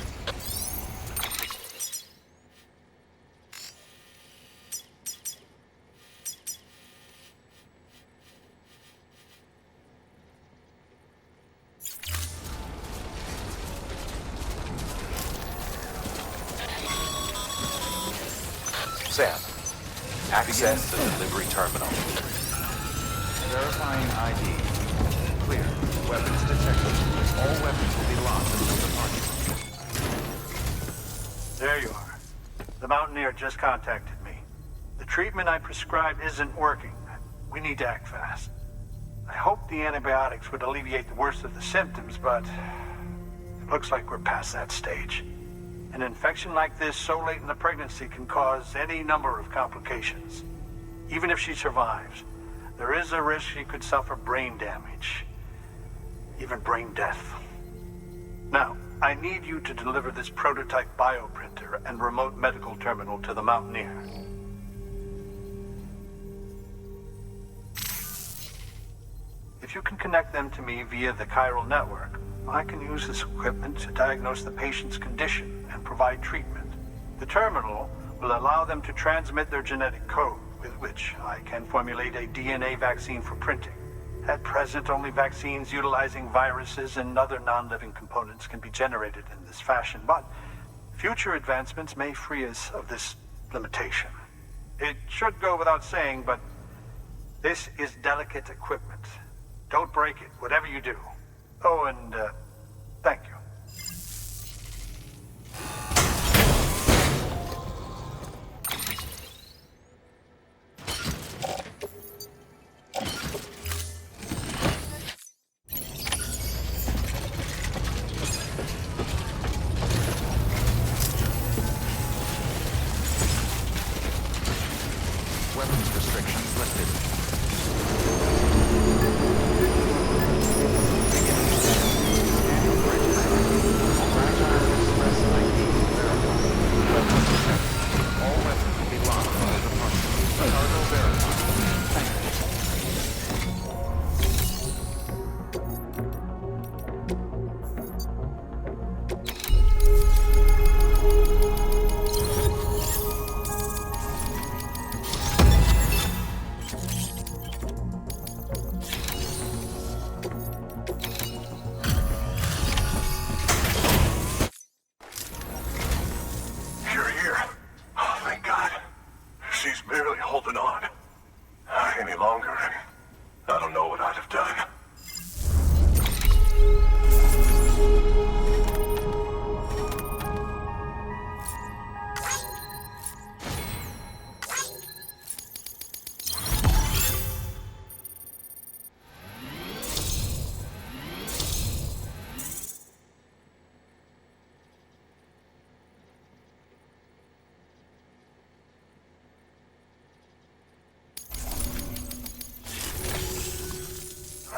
Sam, access the delivery terminal. Verifying ID. Clear. Weapons detected. All weapons Mountaineer just contacted me. The treatment I prescribed isn't working. We need to act fast. I hoped the antibiotics would alleviate the worst of the symptoms, but it looks like we're past that stage. An infection like this so late in the pregnancy can cause any number of complications. Even if she survives, there is a risk she could suffer brain damage, even brain death. Now, I need you to deliver this prototype bioprinter and remote medical terminal to the Mountaineer. If you can connect them to me via the chiral network, I can use this equipment to diagnose the patient's condition and provide treatment. The terminal will allow them to transmit their genetic code, with which I can formulate a DNA vaccine for printing. At present, only vaccines utilizing viruses and other non-living components can be generated in this fashion, but future advancements may free us of this limitation. It should go without saying, but this is delicate equipment. Don't break it, whatever you do. Oh, and thank you. Weapons restrictions lifted.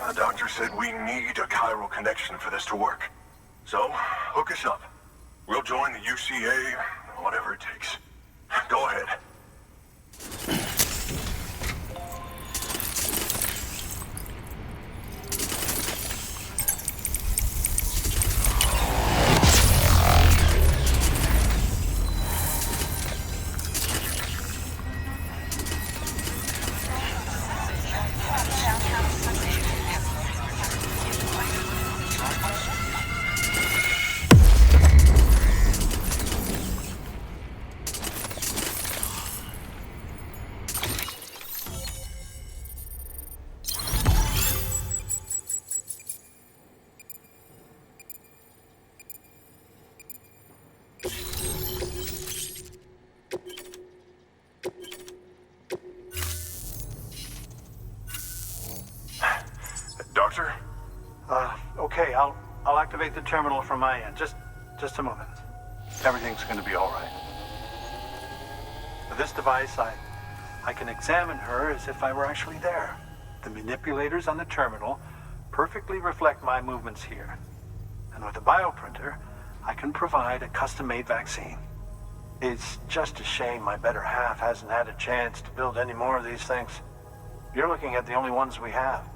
The doctor said we need a chiral connection for this to work. So, hook us up. We'll join the UCA, whatever it takes. Go ahead. Okay, I'll activate the terminal from my end. Just a moment. Everything's going to be all right. With this device, I can examine her as if I were actually there. The manipulators on the terminal perfectly reflect my movements here. And with the bioprinter, I can provide a custom-made vaccine. It's just a shame my better half hasn't had a chance to build any more of these things. You're looking at the only ones we have.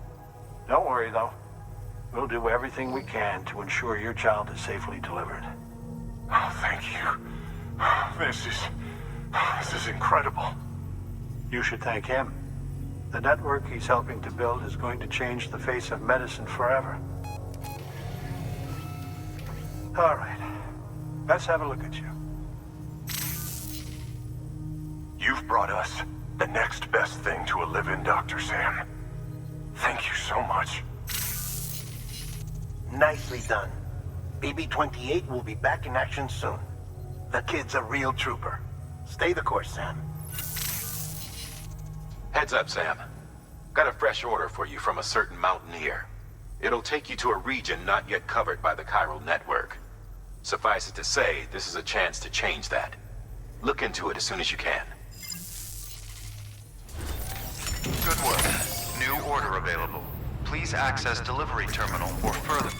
Don't worry, though. We'll do everything we can to ensure your child is safely delivered. Oh, thank you. This is incredible. You should thank him. The network he's helping to build is going to change the face of medicine forever. All right. Let's have a look at you. You've brought us the next best thing to a live-in, Dr. Sam. Thank you so much. Nicely done. BB-28 will be back in action soon. The kid's a real trooper. Stay the course, Sam. Heads up, Sam. Got a fresh order for you from a certain mountaineer. It'll take you to a region not yet covered by the chiral network. Suffice it to say, this is a chance to change that. Look into it as soon as you can. Good work. New order available. Please access delivery terminal for further...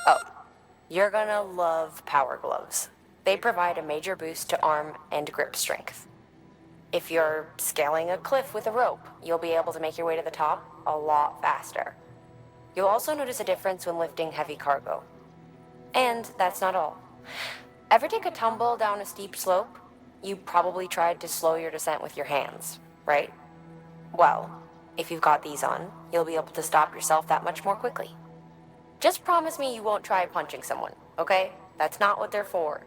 Oh, you're gonna love power gloves. They provide a major boost to arm and grip strength. If you're scaling a cliff with a rope, you'll be able to make your way to the top a lot faster. You'll also notice a difference when lifting heavy cargo. And that's not all. Ever take a tumble down a steep slope? You probably tried to slow your descent with your hands, right? Well, if you've got these on, you'll be able to stop yourself that much more quickly. Just promise me you won't try punching someone, okay? That's not what they're for.